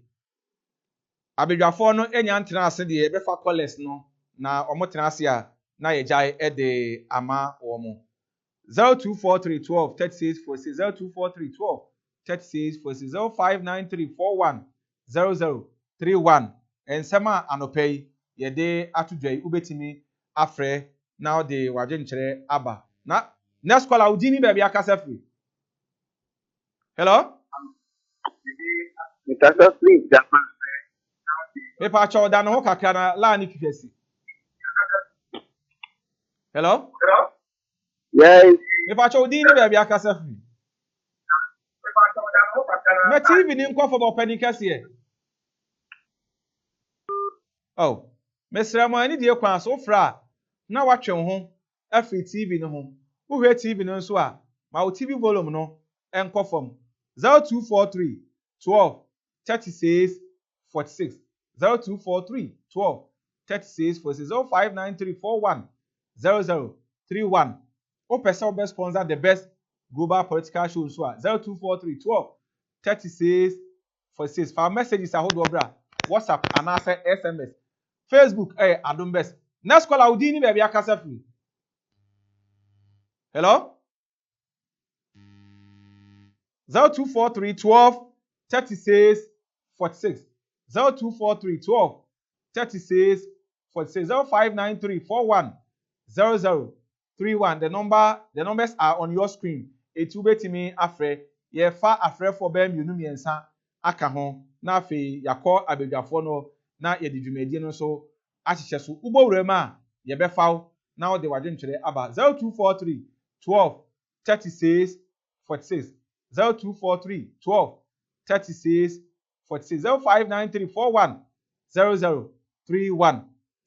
Abidwafo no enya ntena ase de ebe fa college no na omotena ase a na ye jai e de ama wo mo 024312 3646 024312 3646 0593410031 ensema anopei ye de atudwai ubetimi afre na de waje nkyere aba na next caller udini ba bia kasa free. Hello? Me pa cho da no ho kakra na la ni kifesi. Hello? Yes. Me pa cho udini ba bia kasa free. Me TV ni nkɔ for opening kase. Oh, mesra mo ani die kwan so fra na watwe ho afri TV no ho. Wo hwe TV no nso a ma wo TV volume no enkɔ fam 0243 12 36 46 0243 12 36 46 059341 0031. O person best sponsor the best global political show so a 0243 12 36 46 for messages a hold obra WhatsApp and SMS Facebook Adom best. Next call Audini baby akasa free. Hello? 0243 12 36 46 0243 12 36 46 0593 41 0031. The numbers are on your screen. Etu betimi afre ye fa afre for bem yunu miensa aka ho na afi yakọ abedwafo no na ye di dwumadi no so ahyehyɛ so ubowurem a ye befaw na wo de wadwe ntwere aba 0243 12 36 46 0243 12 36 46 0593 41 0031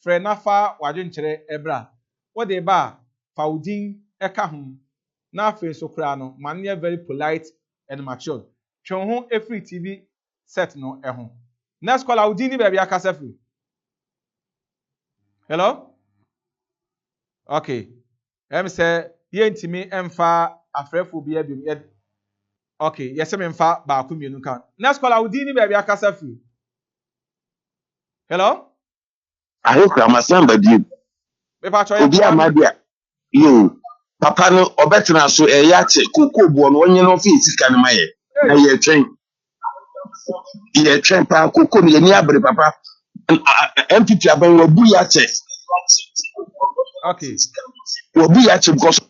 frɛ nafa wadwe ntwere ebra wo de ba faudin eka ho na afi so kra no man very polite and matured twɛn ho every TV set no ɛho. Next call Audini baby akasa free. Hello? Okay. Say yentimi emfa afrefo bia bim. Okay, yes me emfa ba ku mienu kan. Next call Audini baby akasa free. Hello? I hope I'm a somebody. Me pa cho Obi amadia. Yo. Papa no obetena so yache koko bo no onye no fi sika ne maye. Na ye twen. Ye twen pa koko ne ni abre papa. MPP aban wabu yache. Okay. Wabu yache because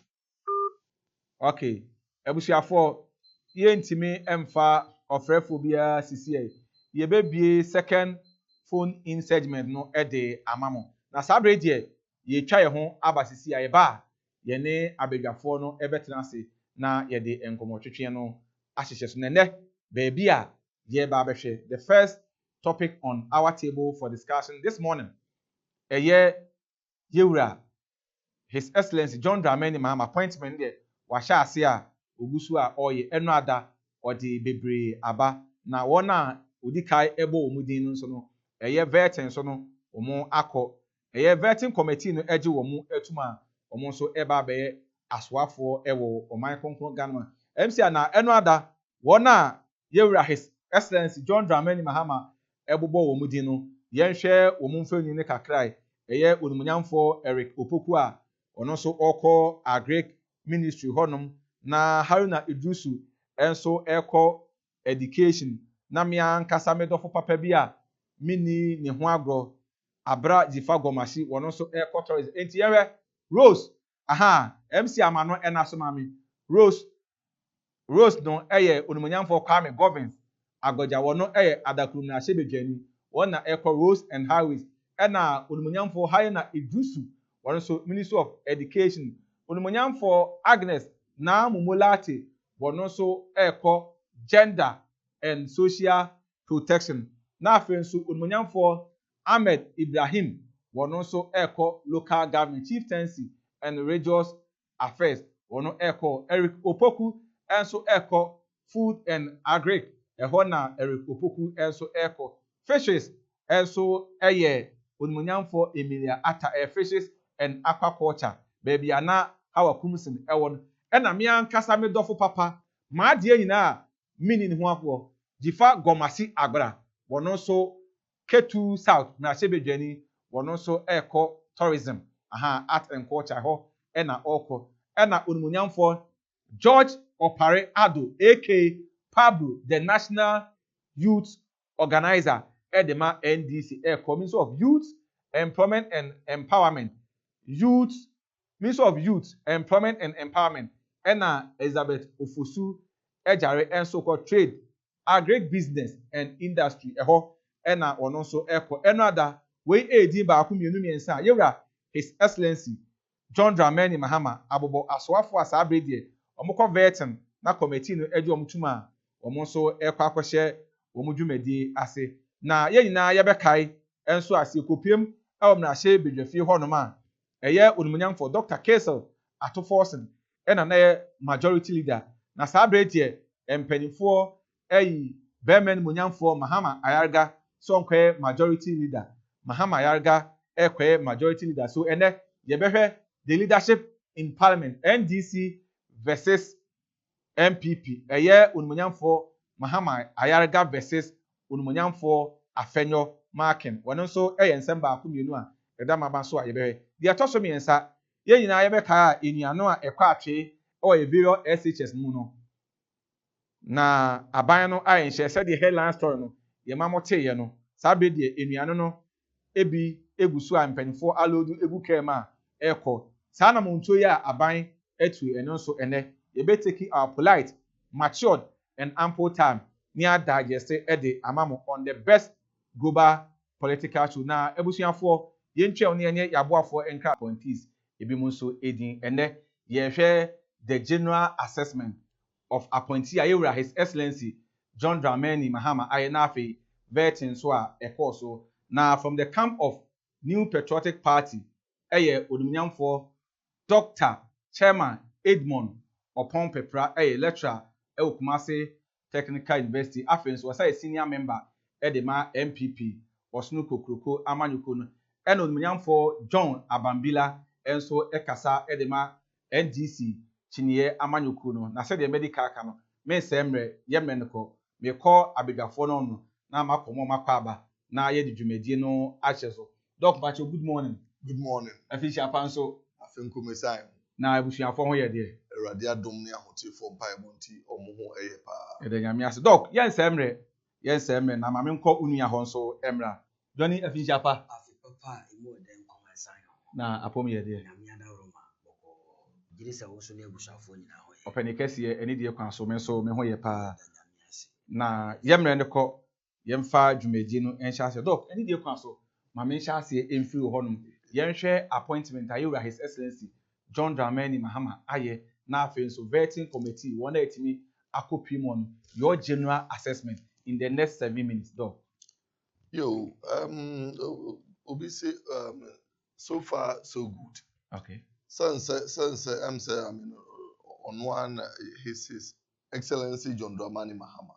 okay. Ebusuafo yentimi emfa ofrefo bia sisi ye bebie second phone in segment no de amamo. Na sabre die ye twa ye ho aba sisi ye ba ye ne abedwafo no ebetena se na ye de enkomotwetwe no ahyehye so nene baby a ye ba behwe. The first topic on our table for discussion this morning ye yewura His Excellency John Dramani Mahama appointment there wahya ase a ogusu a oye eno ada odi bebre aba na wona odi kai ebo omudin no so no vetting so no omo akọ vetting committee no eje wo mu etuma omo so eba be aswafo ewo oman konkon Ghana MC na eno ada wona yewura His Excellency John Dramani Mahama ebobo wo mudin no yenhwe wo mu mfanyi ne kakrai onumunyamfo Eric Opoku a ono so oko agric ministry honum na Haruna Idrusu enso eko education na mia nkasa medofo papa bi a mini ne ho agro abra jifa gomashi wono so eko tourism enti yewe Rose MC amano enaso mami Rose no onumunyamfo Kwame Govins agoja wono adakuru na shebedwani wona eko Rose and Highways ena onumunyamfo Haruna Idrusu so Ministry of Education onumunyamfo Agnes na Mumulati wono so eko Gender and Social Protection na afenso onumunyamfo Ahmed Ibrahim wono so eko Local Government Chieftaincy and Religious Affairs wono eko Eric Opoku enso eko Food and Agric ehona Eric Opoku enso eko Fishes enso onumunyamfo Emilia Ata Fishes and aquaculture baby ana hawa kumsin ewon na me ankasa me dofo papa ma de nyina mini ne ho akwo jifa gomasi agbara wono so Ketu South na Shebedwani wono so eko tourism art and culture ho na oko na onumunyamfo George Opare Ado aka Pablo the National Youth Organizer edema NDC Ministry of Youth Employment and Empowerment Ministry of Youth Employment and Empowerment na Elizabeth Ofosu ejare enso ko trade agribusiness and industry eho na ono so eko ada we edi ba aku mienu miensa yewra His Excellency John Dramani Mahama abobo aswafo asabredie omukọ vetin na committee no edu omutuma omo so eko akohye omudwumadi ase na ye nyina ye bekai enso ase kopiem na hye bedwafi honom a eye onumunyamfo Dr. Kesel Atoforsen na ye majority leader na sabredie empanifo Bemen munyamfo Mahama Ayarga sonkwe majority leader Mahama Ayarga ekwe majority leader so ene yebehwe the leadership in parliament NDC versus MPP eye onumunyamfo Mahama Ayarga versus onumunyamfo Afenyo Markin wono so ensem ba akumienu a eda maba so a yebehwe the atoso miensa ye nyina yebeka a enuano a ekwa atwe o eviro SHS mu no na aban no a enhye said the headline story no ye mamote ye no sabe de enuano no ebi egusu a mpanifo alodu egu kema eko sa na monto ye a aban etu eno so ene ye be take our polite matured and ample time near digest ede amamo on the best global political tool na ebusuafo ye ntwe one enye yaboafo enka appointees ebi mo so edin ene ye hwe the general assessment of appointee ayewura His Excellency John Dramani Mahama ayenafe vetin so a ekoso na from the camp of New Patriotic Party eye onumunyamfo Dr. Chairman Edmond Opon Pepra lecturer Kumasi Technical University afenso was a senior member edema MPP Osnu Kokroko Amanyuko no onumunyamfo John Abambila enso ekasa edema NDC Chinye Amanyuku no na said the medical kano me semre yemenko me call abigafo no na makomo makwaba na ye di dwumadi no acheso doc bacho good morning afisha panso afenko mesai na abusuafo ho ye de awurade adom ne ahotifo mpae monti omo ho eye pa edanyame ase doc yen semre na mame nko unua ho nso emra Johnny afisha pa papa imo den komansan na apom ye de Openi kesi eni die kwan so me ho ye pa na yemre ne ko yemfa dwumedi no enhya ase doc eni die kwan so ma me enhya ase emfiri honum yenhwe appointment ayura His Excellency John Dramani Mahama aye na afen so vetting committee wona etimi akopim on your general assessment in the next 7 minutes doc. Obi say so far so good. Okay. Since I'm saying, I mean, on one, His Excellency John Dramani Mahama,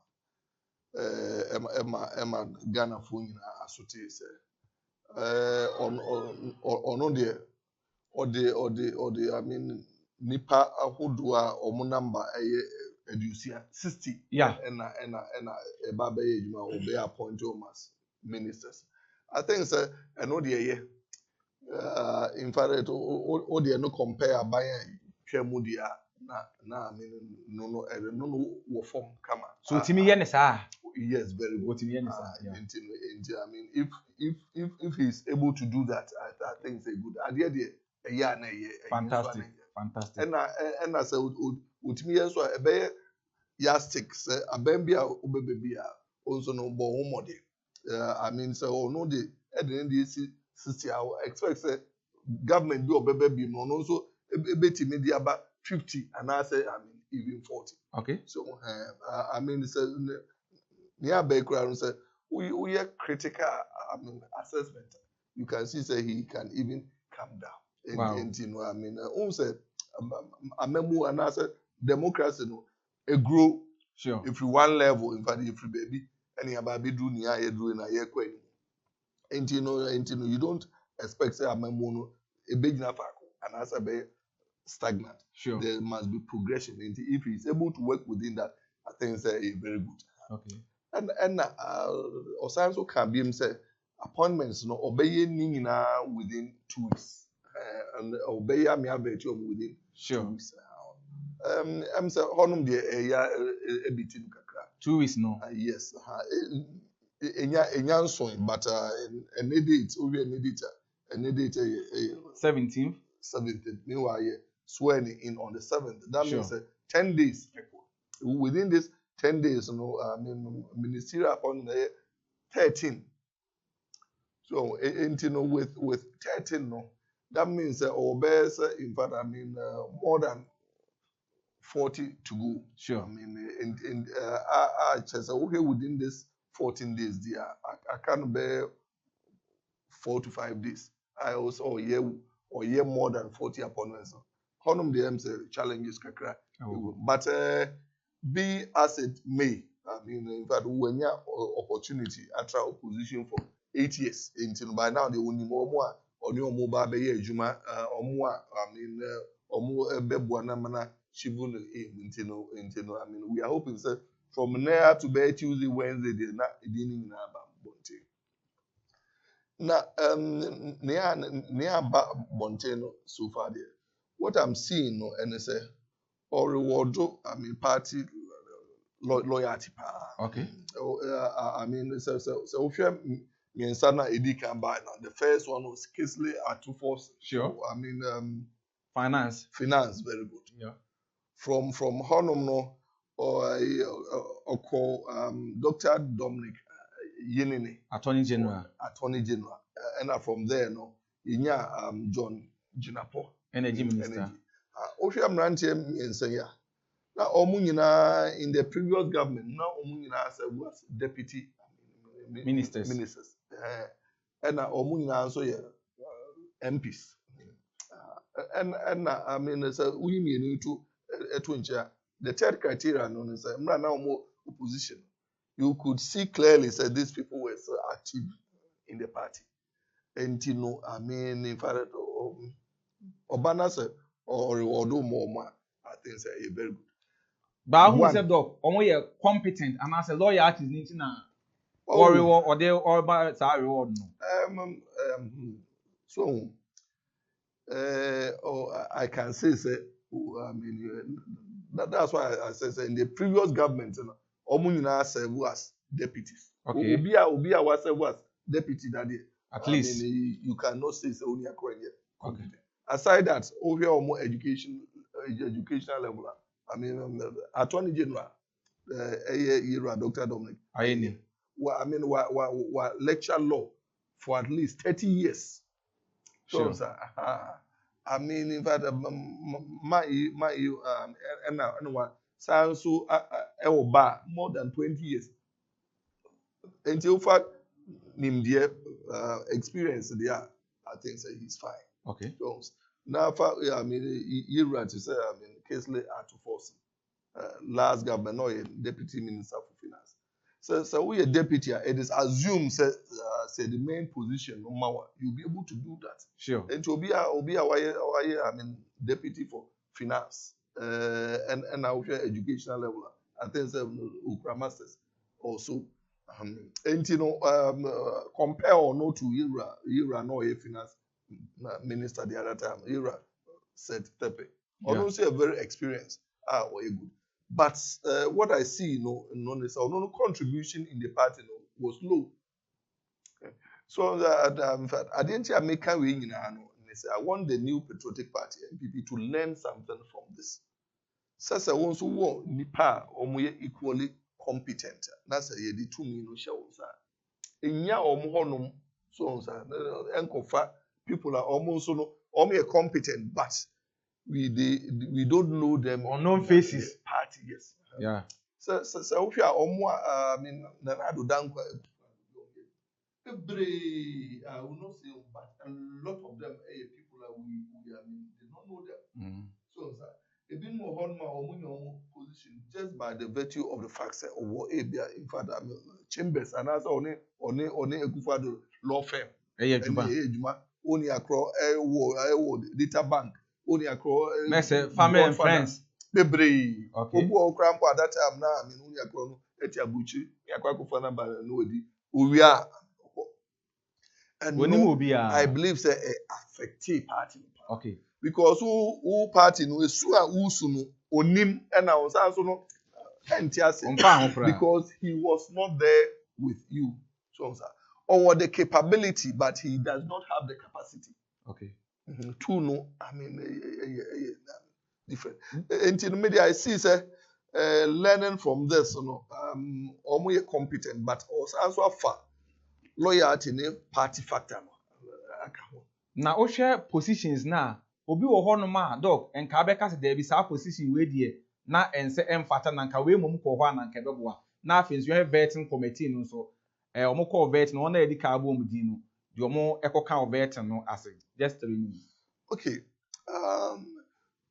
Emma Ghana phone assuti say, on the I mean, nipa ahudua omu number edusia 60. Yeah. And Baba Ejima will be appointed as ministers. I think sir, I know the in fact, all the no compare by Chemudia na I mean no form come. So timi ye ne sa. Yes, very good. Timi ye ne sa. I mean, if he's able to do that, I think it's a good idea. Fantastic. And I say utimi ye so e be yastic say abembia obebebia also no bo homode. I mean, so no the NDC 60 I expect say government do obebe no also ebeti media about 50 and I say I mean even 40. Okay. So I mean say near background say we critical I mean assessment. You can see say he can even come down. Wow. And you know I mean say I remember and I said democracy no a grow sure if you one level in fact if you baby any about be do near you do na ye kwen. And you know, you don't expect say a memono a big enough and as a be stagnant. Sure. There must be progression. And if he's able to work within that, I think it's very good. Okay. And also can be say appointments no obey within 2 weeks. And obey me within 2 weeks. I'm say honum de a bit in kakra. 2 weeks no. Yes. Enya so but an edit we an edit 17th. Meanwhile, swearing in on the 7th. That means 10 days. Within this 10 days, ministerial appointment 13. So, with 13, that means in fact, more than 40 to go. Sure. Okay, within this 14 days, I can't bear 4 to 5 days. I also year more than 40 appointments. Honum the challenges kakra. But be as it may, in fact, when you opportunity, I try opposition for 8 years. Until by now, they only more or new mobile be juma or more. Or more bebuana mana shivun until we are hoping that from now to be Tuesday, Wednesday, they're not dealing in our bonte. Now, near Montano so far there. What I'm seeing, and it's or reward, party loyalty. Okay. So me and Sana Edi can buy now. The first one was Kisley at 2/4. Sure. Finance, very good. Yeah. From Honum no or call Dr. Dominic Yenini, Attorney General. And from there, John Jinapo, Energy Minister. Osham Rantium in Senya. Now, Omunina in the previous government, now Omunina was deputy ministers. And Omunina also MPs. And so we need to the third criteria known as now more opposition. You could see clearly that these people were so active in the party. And in fact, Obana said, or more, I think say very good. But who said though, or competent and as a lawyer artist needs now. Or reward or they or about reward no. So I can say that's why I say in the previous government, Omunina served as deputies. Okay. Obia was served as deputy that day. At least you cannot say so only a okay. Aside that, over or more educational level. Attorney General, Dr. Dominic. What lecture law for at least 30 years. So, sure. In fact, sounds so more than 20 years. Until fact, experience there, I think so he's fine. Okay. So, now, you right to say, Kesley are to force last government or deputy minister for finance. So we a deputy, it is assumed say the main position, you'll be able to do that. Sure. And to be a deputy for finance and our educational level. I think Ukra masters also. And compare or not to Ira no a finance minister the other time. Ira said Tepe. Although say a very experienced or a good. But what I see, no contribution in the party was low. So in fact, I didn't make a wing in I want the new patriotic party NPP to learn something from this. Sasa wants to want Nipa or equally competent. That's a yedi 2 million shows. In ya honum so enkofa people are almost competent, but we don't know them unknown faces. Party, yes. Yeah. So if you are Nanado Dankwa, I will not say, but a lot of them people they don't know them. So a bit more on my position just by the virtue of the fact that in fact chambers and as on a law firm. only across data bank, only across family and friends. Bebre. Okay. Obu okrampo at that time now, I mean, only across etiabuchi, yakwa kufana ba no di. Uya. And no, I believe say effective party. Okay. Because who party no esu a usu onim and I was also no because he was not there with you. So or the capability, but he does not have the capacity. Okay. Two no, I mean different. In the media, I see say learning from this, almost competent, but also far loyalty in party factor. Now, o share positions na obi wo ho no ma dog enka abeka se there be sa position we die na ense emfata na nka we mum ko ho na nka beboa na afensu he vetting committee no so omo call vetting no na edi ka abo mu din no de omo ekoka vetting no ase just 3 minutes. Okay.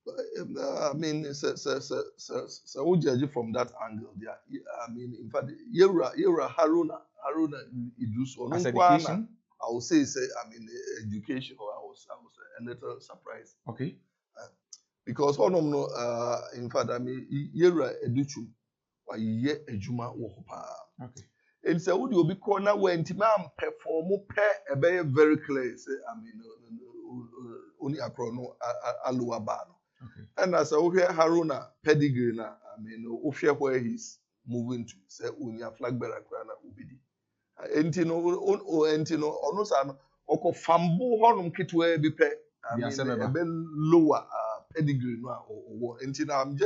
I mean, so we judge from that angle there. I mean, in fact, Yera Haruna Idris on education. I would say, I mean, education. I was a little surprised. Okay. Because in fact, I mean, Yera Edittion, why ye ejuma wohopa. Okay. And so would you be corner when Timam perform a very clear, say, I mean, only akrono aluabano. Okay. And as I hear Haruna pedigree na, I mean, where he's moving to, say, unya flag bearer krana ubidi. Entino, ono san, oko fambu honum kitwe bipe. I mean, a bit lower pedigree no or entino. I'm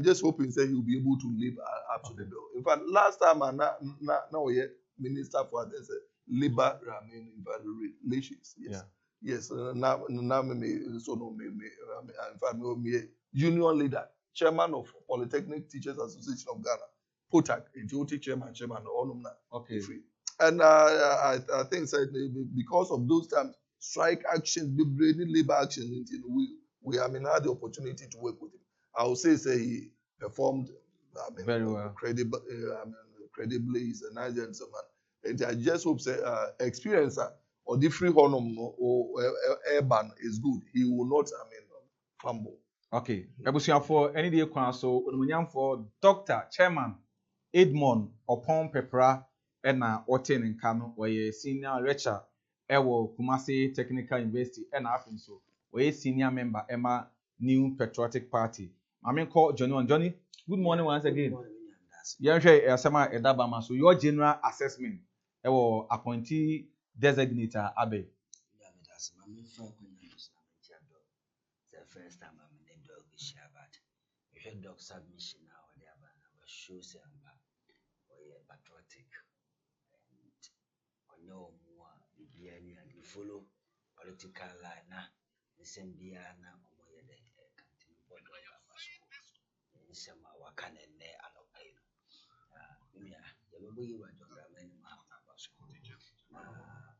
just hoping that he'll be able to live up to the bill. In fact, last time now Minister for this labor, I mean, relations. Yes. Yeah. Yes, now in fact, me union leader, chairman of Polytechnic Teachers Association of Ghana, POTAC, duty chairman, all okay. And I think that because of those times, strike actions, labor actions, we had the opportunity to work with him. I would say he performed very well, credibly. He's a nice gentleman, and I just hope experience. Or the free honum or airban is good. He will not, I mean, fumble. Okay. Ebusian for any day so for Dr. Chairman Edmond Opon Pepra ena Oten in Kano, where senior lecturer Ewo Kumasi Technical University and so where senior member Emma New Patriotic Party. I mean call Johnny. Good morning once again. Yeah, Edabama. So your general assessment Ewo appointee designator Abe. The first time I'm in the dog share, but if your dog submission now, they have shoes and patriotic and no more you follow political line now. The same Biana or the continue board in some Wakan and there and okay. Yeah, the way you were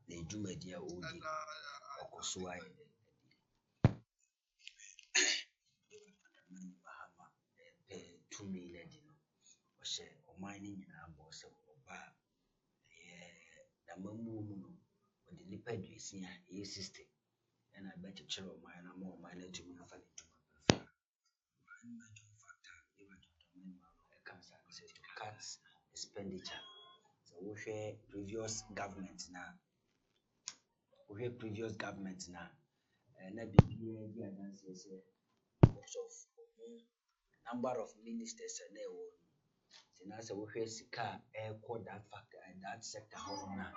they do media old or Koowaa. 2 million or say or mining in our boss or bar. The mamu or the lipid is here, a system. And I bet a chair of mine are more minor to me. To cut expenditure. So we share previous government now. We have previous government now. And I be number of ministers and they will. And as a worker, Sika air code that factor and that sector home now,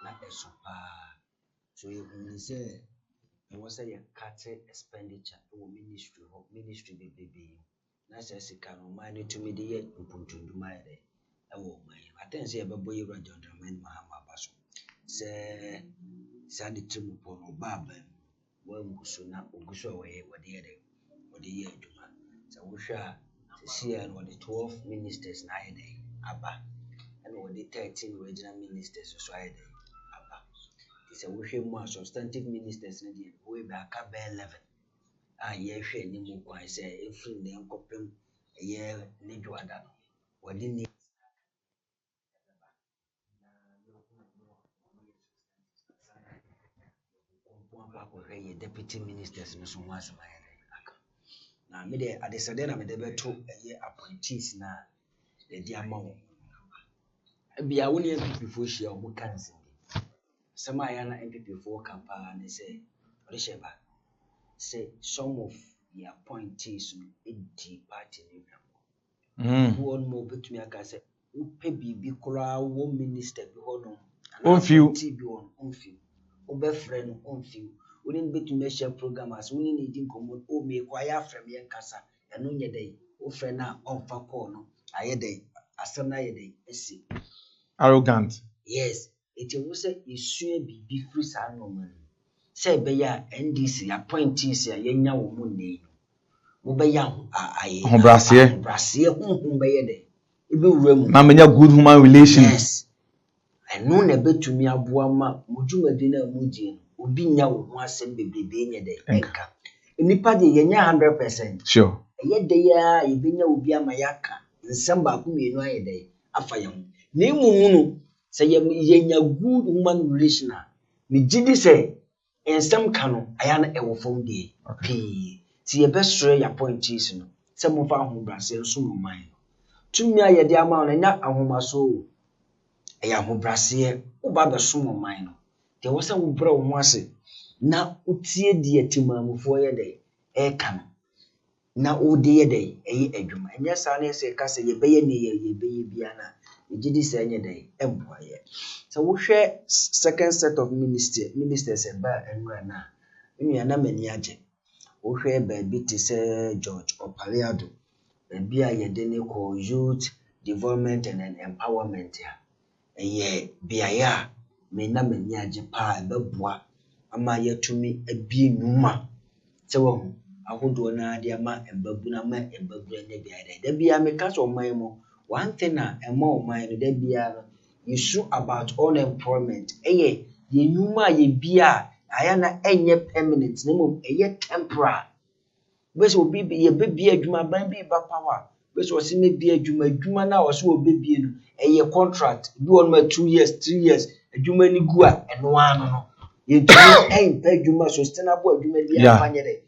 not a super. So you can say, there was a cut expenditure to ministry baby. That's a Sika no money to me the yet put to do my day. I won't mind. I think say a boy radio drama Mahama Basso. Say, Sandy Timupon or Baba. Well, Gusuna or Gusso away what the year to man. So we shall see and what the 12 ministers na day Abba and what the 13 regional ministers so I day Abba. It's a wish more substantive ministers in the way back up 11. Yeah, she any more I say if you name copy a year need to add what didn't deputy ministers no so was my na me de adesade na me de beto appointees na de dia ma wo bia wo ne MPP fo hia wo kanse sama ya na MPP fo kampa ne say orisheba say some of the appointees no edi party ni who on mo betumi aka say upe bibi kura wo minister bi hono onfiu obe friend onfiu wouldn't be to measure program as we need in common or me kwaya from Yankasa and no day, O friend now on Facono, I day, as some day, arrogant. Yes, it was a issue be free son woman. Say, Beya, NDC, appointees, a young woman, Ubeya, I, Brassier, whom by a day. It will remember good human relations. Yes, and no bet to me a boama, Mujuma dinner Mujin. Obi nya wo ho asem bebrebe nya de enka nipa de yenya 100%. Sure. Ye de ya ye benya obi amayaka nsem ba ku mienu aye de afa ye ho na emunu se yenya good human relation me gidi se ensem ka no aya na ewo fom de pi ti ye bestre ya points no se mo fa ho brase nso mo man tumi aye de ama na nya ahomaso eya ho brase wo ba be so mo man no te wasa wo bra wo ase na utie die timamufo ye de e kan na ode ye de e adwuma enya sa na se ka se ye beye ne ye beye bia na egidi se nye de emboa ye so wo hwe second set of ministers e ba enra na enu na mani age wo hwe ba bi te se George Opaliado bi a ye de ne ko youth development and empowerment ya ye bia ya me na mani age pa beboa ama yatumi abi numa se wo ahodo na ade ama embabu na ma embabu ne bia da bia me ka so man mo one thing na ema o man no da bia no issue about unemployment ye numa ye bia aya na enye permanent na mo ye temporary we so bi ye bebia adwuma ban bi ba power we so se me bia adwuma na o so obebie no ye contract bi on ma 2 years 3 years adwuma ni gu a eno ano no ye do adwuma sustainable adwuma bi afanye de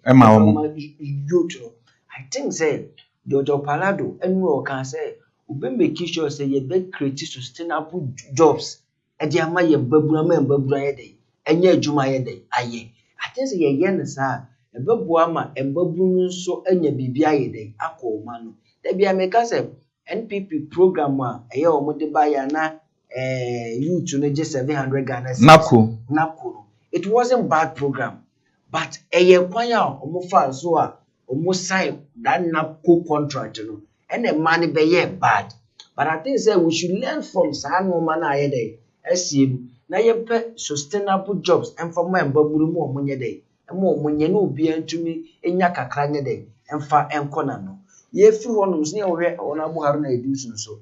I think say Jojo Palado enu o kan say obe make sure say ye be create sustainable jobs e dey ama ye babura ye dey enye adwuma ye dey aye I think say ye ne sa e beboa ma embabu nso enya bibia ye dey akoma no da bia me ka say NPP program a eye o mo de ba ya na youth no je 700 Ghana Nako it wasn't bad program but eye kwan a omo fa so a omo sign that NAPCO contract no and the money be bad but I think say we should learn from no man aye dey SCM na ye pe sustainable jobs emfa mo mbaburu mu omo nye dey mo nye na obi antumi enya kakra nye dey emfa enkona no ye fi honum so ne wo ona Buhari na edusun so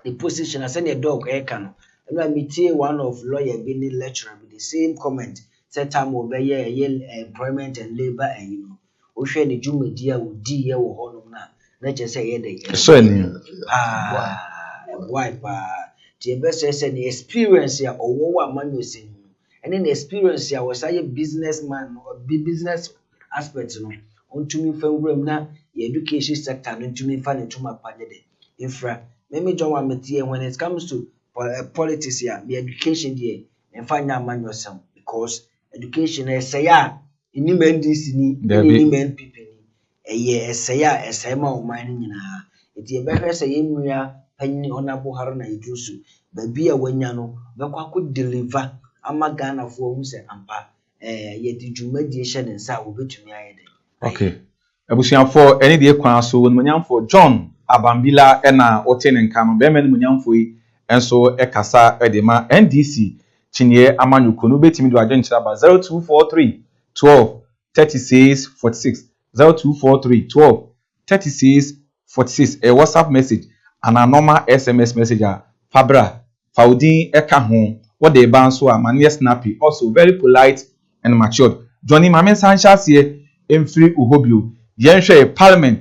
the position as any dog e kan no I meet one of lawyer being lecturer with the same comment set time over employment and labor and you know o hwe ne dwumadi a odi ye wo honum na che say ye dey so ni wipe the best say the experience ya owo wa manusin and the experience ya was a businessman or business aspect no ontumi fa wuram na education sector no ontumi fa ne tuma panye de infra me John wa metie when it comes to politics ya the education there and find out man yourself because education is say ya ini NDC ni ini NPP ni say ya say ma o man nyina eti e behwe say yenua panyi ona Buhari na idusu ba bia wanya no bekwa ko deliver ama Ghana fo hu say ampa ye di dwumadi hye ne nsa obetumi ayede okay abusuafo eni de kwan so wonmanyamfo John Abambila ena oten nka no be men munyamfo yi enso ekasa edema NDC chinye amanyuko no betimi do agenchira ba 0243 12 36 46 0243 12 36 46 a WhatsApp message and a normal SMS message Fabra Faudin eka ho what the ban so amane snappy also very polite and matured Johnny Mame Sanchez here emfiri uhobio yenhwe parliament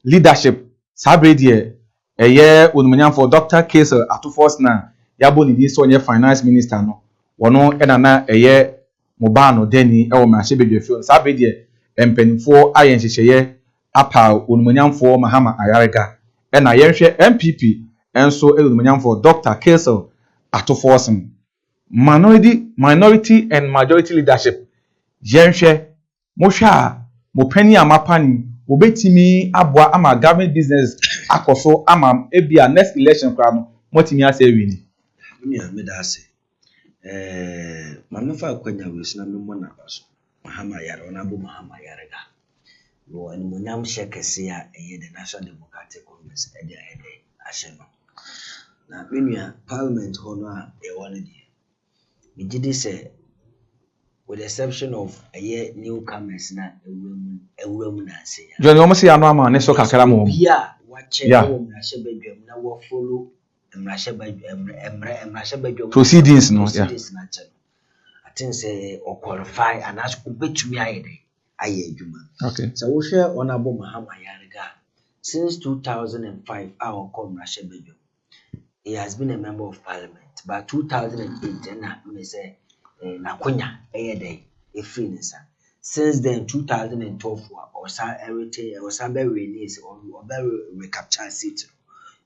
leadership sabre de eye onumanyamfo Dr. Kesel Atufos na yabo ni so onye finance minister no wono ena na eye mobano deni ewo mahye bedwefio sa be de empanifo ayen hyehyeye apa onumonyamfo Mahama Ayarega na yenhwe MPP enso onumonyamfo Dr. Kelsel Atoforsen minority and majority leadership yenhwe mohwe a mopani amapani obetimi aboa ama government business akoso ama ebia next election kra no motimi ase wini Mia medase mamefa kwanya wesina memo na baso Mahama Ayarega onabo Mahama Ayarega wo animonyam shekese a eye the National Democratic Congress ede ahye no na menua parliament hono a e won die megide se with the exception of newcomers na ewuramu na ase ya John omo se anu ama ne so kakra mo bia wache wo mrahye badwam na wo follow mrahye badwam proceedings no yeah na che I think say o qualify and as obetumi ayede aye adwuma okay so wo hwe Honorable Mahama Ayarega since 2005 our mrahye badwam he has been a member of parliament but 2008 na me say na konya eyede efinisa since then 2012 osa everything osa be release or be recapture seat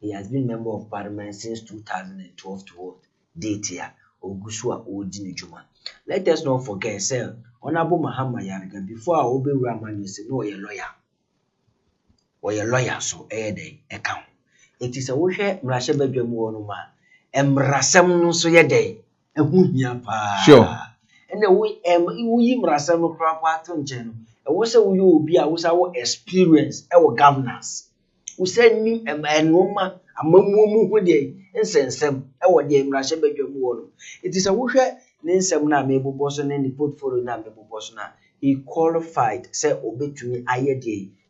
he has been member of parliament since 2012 to date here ogusu a odi ne juma let us not forget say Honorable Mahama Ayarega before obewura man say no ye lawyer so eyede account it is a wo hwe mrahye badwam wo no ma emrasem no so yede ehu hia pa sure and we yi mrasem no kra pa to nche no e wo se wo yi obi a wo sa wo experience e wo governance wo se ni enoma amamuomu hu de nsensem e wo de mrahye badwam wo no it is a wo hwe ne nsem na mebobọ so ne portfolio na mebobọ so na he qualified say obetumi aye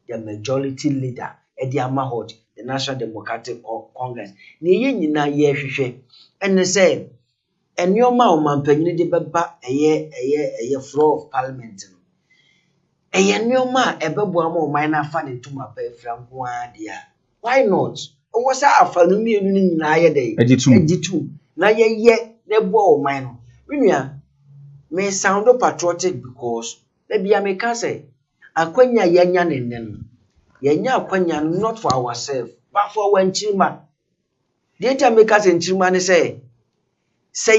the majority leader e de amahod the National Democratic Congress ni ye nyina ye hwehwe ene say enioma o mampanyini de beba eye floor of parliament no eye enioma ebeboa ma o man na fa ne tuma pa franko ade a why not o sa afa no mienu ni nyina ye dey ejitu na ye ne bo o man no menua me sound patriotic because le bia me ka say akwanya yenya nenen yenya akwanya not for ourselves but for when chima the time me ka say chima ne say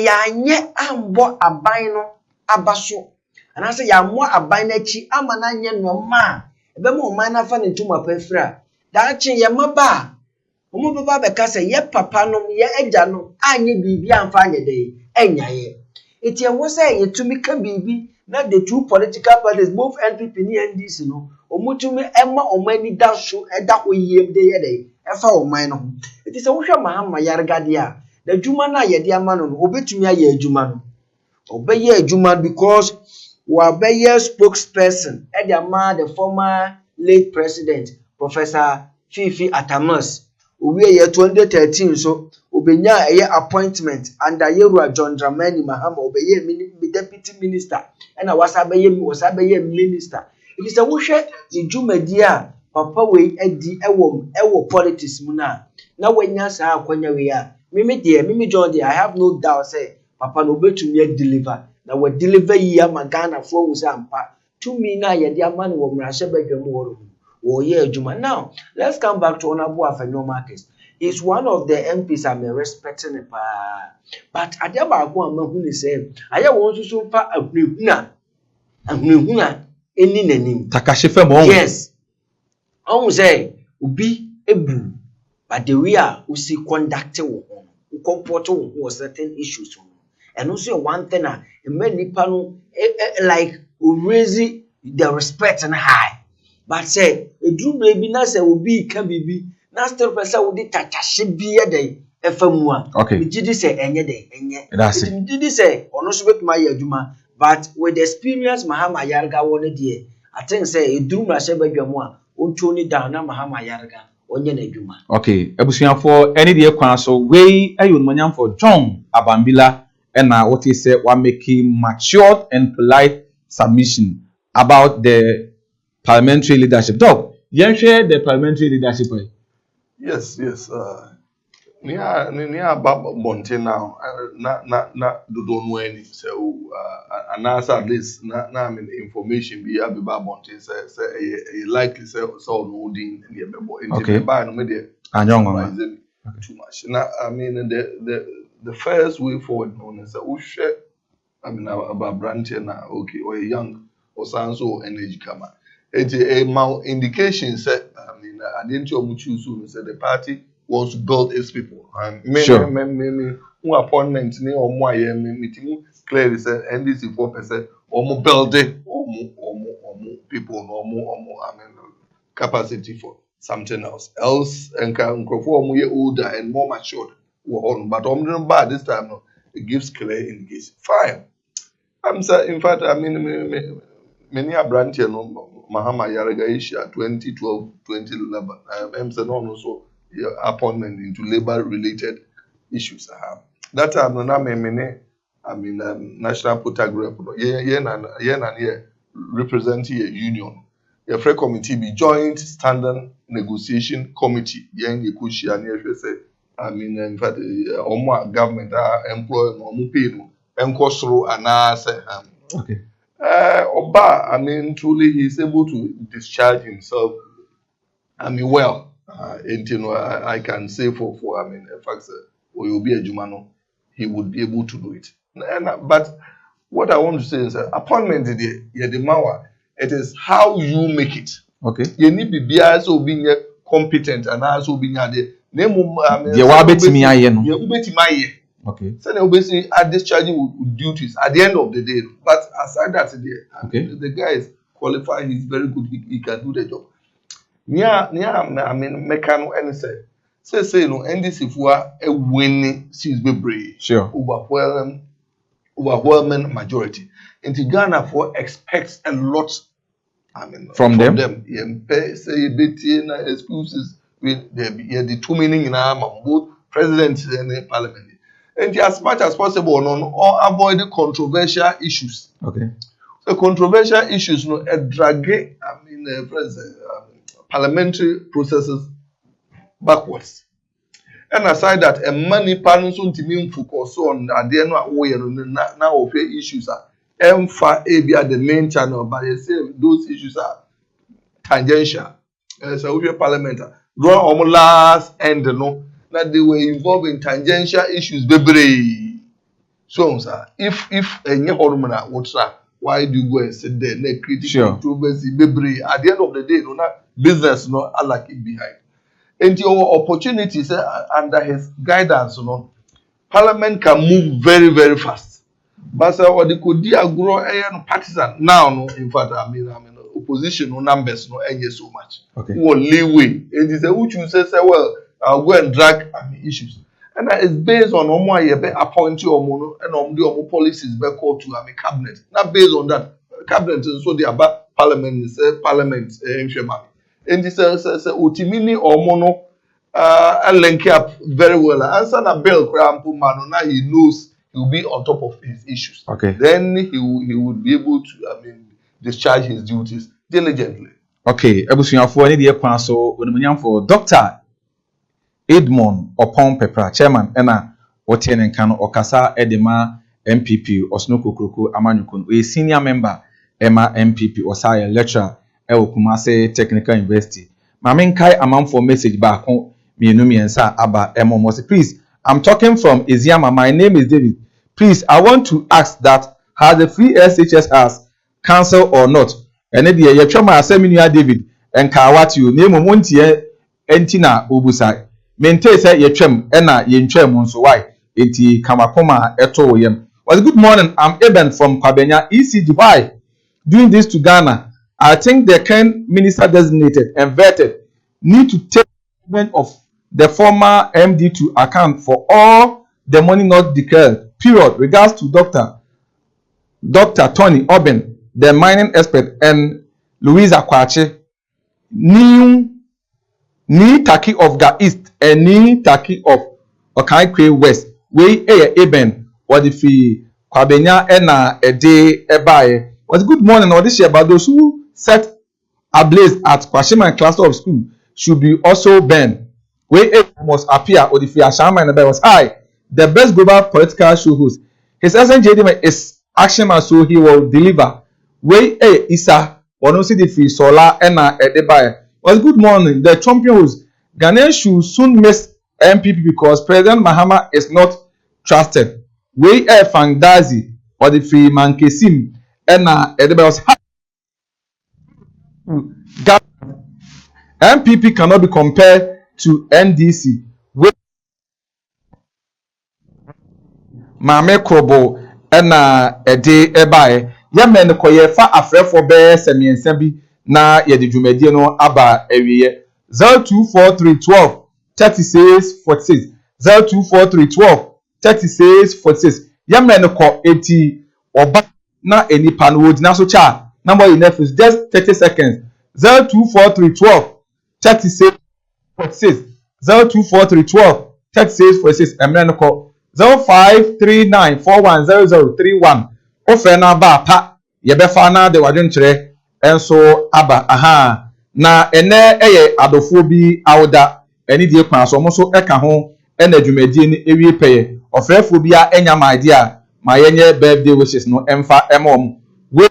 yanye ambo aban no abaso ana say yammo aban na chi ama na nye no ma ebe mo man na fa ne ntuma pa afira da chi ye maba omo baba be ka say ye papa no ye eja no anye bibi amfa anye dey enyaye eti enwo say yetumi ka bibi na the two political parties both NPP ni NDC no omutumi emma omani da so eda oyiem de ye dey efa oman no eti say wo hwe Mahama Ayarega de a the juma na ye de ama no obetumi aye adwuma no obeye adwuma because we obeye spokesperson e de ama the former late president Professor Fifi Atamas owie ye 2013 so obenya eye appointment under Yerua John Dramani Mahama obeye deputy minister na wasabeye minister it is a wo hwe the jumadi a papa we edi ewo politics mu na wanya sa akwanya we a mimi John I have no doubt say papa no betumi deliver na we deliver yi ama Ghana for wu say ampa to me na ye de ama no wo mrahye badwam wo ye adwuma now let's come back to Honorable Afenyo Marcus. He's one of the MPs I'm respecting it but adeba go amahu ni say aye won susu mfa ahunahuna eni nanim takahyefe mo yes on say ubi ebu but the way we see conduct wo comport wo certain issues and also one thing many people like raise the respect and high but say edru baby na say obi ka bibi na still person wo dey takahye bia dey efamu a megidi say enye dey enye megidi say ono so betuma ya adwuma but with the experience Mahama Ayarega won dey I think say edru mrahye badwamu a ontoni down na Mahama Ayarega onye na adwuma okay ebusuafo eni de kwan so we ayo monyam for John Abambila na what he said wa making matured and polite submission about the parliamentary leadership. Doc, you share the parliamentary leadership. Yes. near Bonte now, not don't know any. So, and as at least, now I mean information be about Bonte, say, likely so no dean near me, Okay. buy no media, And young too much. Now, I mean, the first way forward known as a share, I mean, about branching now, okay, or young or so energy come. It's a mal indication, said, I mean, I didn't choose soon, said the party wants to build its people. And many appointment near or more meeting clearly said, and this is 4% or more building or more people or more, I mean, capacity for something else. Else, and can conform more older and more matured. But I'm bad this time, no, it gives clear indication. Fine. I'm saying, in fact, I mean, many a branch, you know, Mahama Yaraga Asia 2012, 2011. I'm saying also appointment into labor related issues. That time, I mean, national photograph, yeah, representing a union. A free committee be joint standard negotiation committee. Yeah, you could share near say. I mean, in fact, government employ no pay no. Enkosro anase. Okay. Oba, I mean, truly he's able to discharge himself. I mean, well, and you know, I can say for I mean, in fact, or you'll be a Jumano, he would be able to do it. But what I want to say is, appointment the mawa. It is how you make it. Okay. You need to be also being competent and also being there. Okay. So they basically are discharging with duties at the end of the day. But aside that, the guy is qualified. He's very good. He can do the job. I mean, mechanical and say no. And this if we are a winning, she's be brave. Sure. Overwhelming majority. And Ghana for expects a lot. I mean, from them. Say excuses with the two meaning in both president and parliament. And as much as possible, or avoid the controversial issues. Okay. So controversial issues, drag. I mean, parliamentary processes backwards. And aside that, a money panel soon to mean focus on at the end of way now of issues are the main channel, but they say those issues are tangential. So we parliament draw on last end that they were involved in tangential issues, baby. So, sir, if any hormone would say, why do you go and sit there? Critical controversy, baby. At the end of the day, business, I like it behind. And your opportunities under his guidance, Parliament can move very, very fast. But what they could do, grow partisan now. In fact, I mean, opposition numbers any so much. Okay. Leeway. It is a which you say, well, I'll go and drag issues, and that is based on appointing or and policies be called to cabinet. Not based on that cabinet, so they about parliament is parliament and this utimini or mono link up very well. Answer na bill man now he knows he will be on top of his issues. Okay. Then he would be able to discharge his duties diligently. Okay, ebusuafo ani de kwan so onimnyamfo Dr. Edmond Opon Pepra chairman ena wote ne nka no okasa edema MPP Osnoko Kroko Amanyukun we senior member Emma MPP Osaya lecturer e Kumase Technical University. Maminkai amanfo message ba ko mienu miensa aba emomo. Please, I'm talking from Eziama. My name is David. Please, I want to ask that has the free SHS has cancelled or not? And the yetwama aseminia David and Kawatu name montie entina obusa. Mente say yetwam ena yentwam nso why enti kamakoma eto yem. Well, good morning. I'm Eben from Kwabenya ECG. Why doing this to Ghana? I think the current minister designated and vetted need to take payment of the former MD to account for all the money not declared. Period. Regards to Dr. Tony Oben, the mining expert, and Louisa Kwache, Ni Taki of Ga East and Ni Taki of Okaikwe West. We Eben or the fee Kwabenya ena a day ebaye. Was good morning or this year, but those who set ablaze at Kwashima cluster of school should be also banned. We must appear or the fear shaman and was high. The best global political show host. His SNJ is action man, so he will deliver. Way Isa, or no see the free solar and Edebaye. Well, good morning. The champion host. Ghanaian should soon miss MPP because President Mahama is not trusted. Way Fandazi or the free Mankesim and Edebaye was MPP cannot be compared to NDC. Maame Krobo na ɛde ɛbaeɛ yɛmɛ no kɔ yɛfa afrɛfoɔ bɛyɛ sɛ mmiɛnsa bi na yɛde dwumadie no aba awieɛ 024312 3646 024312 3646 yɛmɛ no kɔ eti ɔba na enipa no wɔgyina so kyɛ a na mo yɛ nefus just 30 seconds 024312 3646 024312 3646 ɛmɛ no kɔ 0539410031 ofre na ba pa yebefa na de wadwenkyerɛ enso aba aha na ene eye adofo bi awda eni die kwan so mo so eka ho na dwumadie ni ewie pɛyɛ ofrefo bi a enya ma idea ma yenye birthday wishes no emfa emom we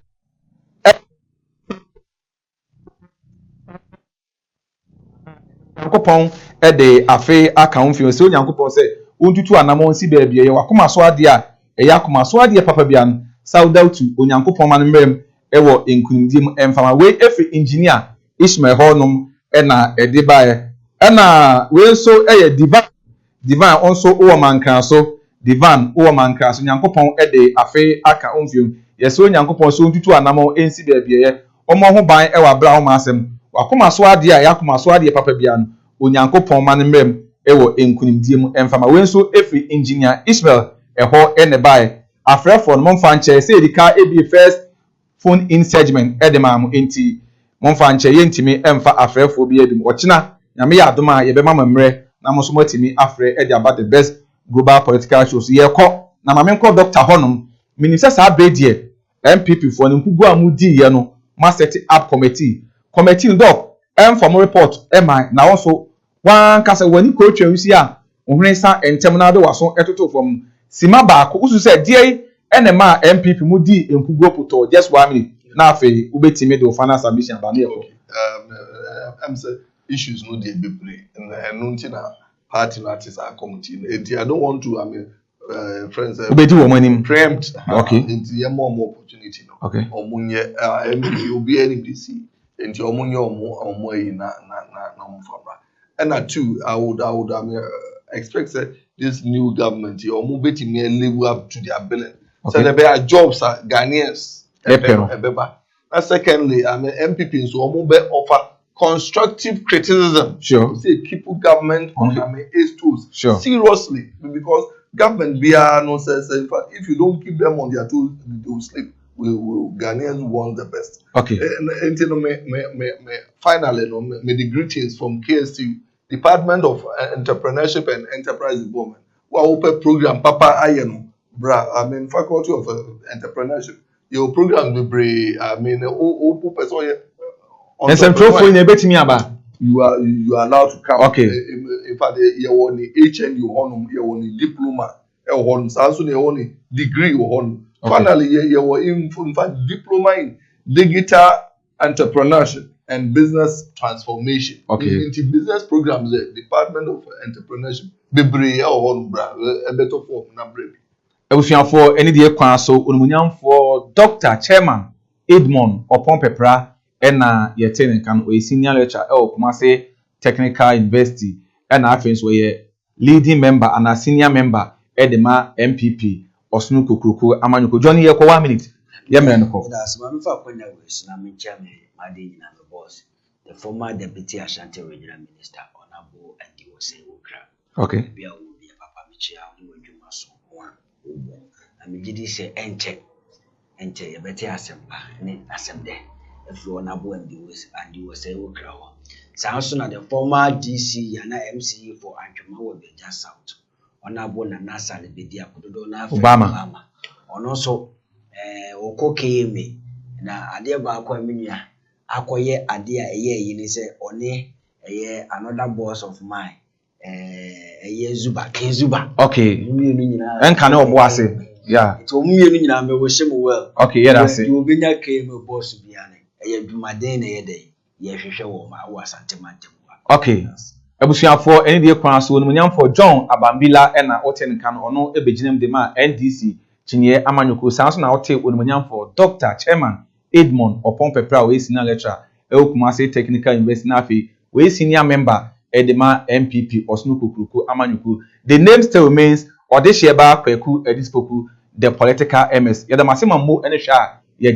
Nyankopɔn de afe aka ho mfio sɛ Onyankopɔn sɛ ontutu anamɔ nsi baabi ɛyɛ wakoma so ade a ɛyɛ akoma so ade papa bia no saudautu Onyankopɔn ma no mmerɛm ɛwɔ nkunimdie mu ɛmfama we efi engineer Ishmael Hornom ɛna ɛde baeɛ ɛna we nso ɛyɛ divine nso wɔ mankran so divine wɔ mankran so Onyankopɔn de afe aka ho mfio yɛsɛ Onyankopɔn so ontutu anamɔ nsi baabi ɛyɛ ɔmo ho ban ɛwɔ abra ho asɛm wakoma so ade a yakoma so ade papa bia no Onyankopɔn ma no mmerɛm ɛwɔ nkunimdie mu ɛmfama we nso efi engineer Ishmael ɛhɔ ɛne bae afrɛfo no momfa nkyɛ sɛ edika ebi first phone in segment ɛde ma mo enti momfa nkyɛ yɛntimi ɛmfa afrɛfo bi ebi ɔkyena nyame yɛ adom a yɛbɛma mo mmerɛ na mo so motimi afrɛ ɛde aba the best global political shows yɛkɔ na ma menkɔ doctor hɔnom menim sɛ saa bere deɛ MPP fo no nkugu a mo di yɛ no ma set up committee doc ɛmfa mo report ɛma na wɔso wan kasa wani ko twa wisi a ohwene sa entem na do waso etoto fam sima baako usu se die ene ma MPP mu di enkugo poto just 1 minute na afi ubetimi do final submission ba na yeko I'm say issues no dey be play and no ntina party artists are committee I don't want to friends ubedi wo manim preempt okay nti ye more opportunity no okay omunye MPP obi NDC nti omunye omo yi na mfabra. And two, I would expect that this new government, or move it in live up to their billing. So there are jobs are Ghanaians. And secondly, MPP so move offer constructive criticism. Sure. Say keep government on ace tools. Sure. Seriously, because government be no sense. In fact, if you don't keep them on their tools, they will sleep. Ghanaians want the best. Okay. And finally, may the greetings from KSU. Department of Entrepreneurship and Enterprise Development. Wa open program Papa Ayeno, Faculty of Entrepreneurship. Your program will be open person. You are allowed to come. Okay. In fact, you want the HNU honum, you want the diploma, you want the degree honum. Finally, you want in fact diploma in digital entrepreneurship and business transformation. Okay. Into business programs, the Department of Entrepreneurship. Bebre or bra a better form number. Ebusuafo eni de kwan so onumunyamfo Dr. Chairman Edmond Opompepra ena yete ne kan o senior lecturer e Kumasi Technical University ena afenso ye leading member and a senior member edema MPP Osunu Kokroko Amanyoko Johnny ye ko 1 minute ye mere no ko that's my fa kwanya we na me chairman Madeni na the boss the former deputy Ashanti regional minister Honorable Adiwose Okra. Okay. Be a wo be papa me chia wo dwuma so one na me gidi se enche ye beti asempa ne asemde if you Honorable Adiwose Okra ho so na the former DC yana MCE for Antwema wo be just south Honorable na nasa le bedi akododo na Obama ono so okokeme na ade ba akwa menua akoye ade a eye yi ni se one eye another boss of mine Zuba, Zuba. Okay. And can I boss it? Yeah. To me, I wish him well. Okay, yeah, that's it. You be your came a boss to be an a my day. Yes, you show my was sentimental. Okay. Ebusia for any day kwan so no for John Abambila and na Oten kan ono ebeginem de ma NDC Chinye Amanyoko sanso na ote onumunyam for Dr. Chairman Edmond Opon Pepra we senior lecturer Kumasi Technical University na fi we senior member Edema MPP Osunu Kukuruku Amanyoko. The name still remains Odesheba Kweku Edispoku the political MS. Yadamase mammo ene hwa ye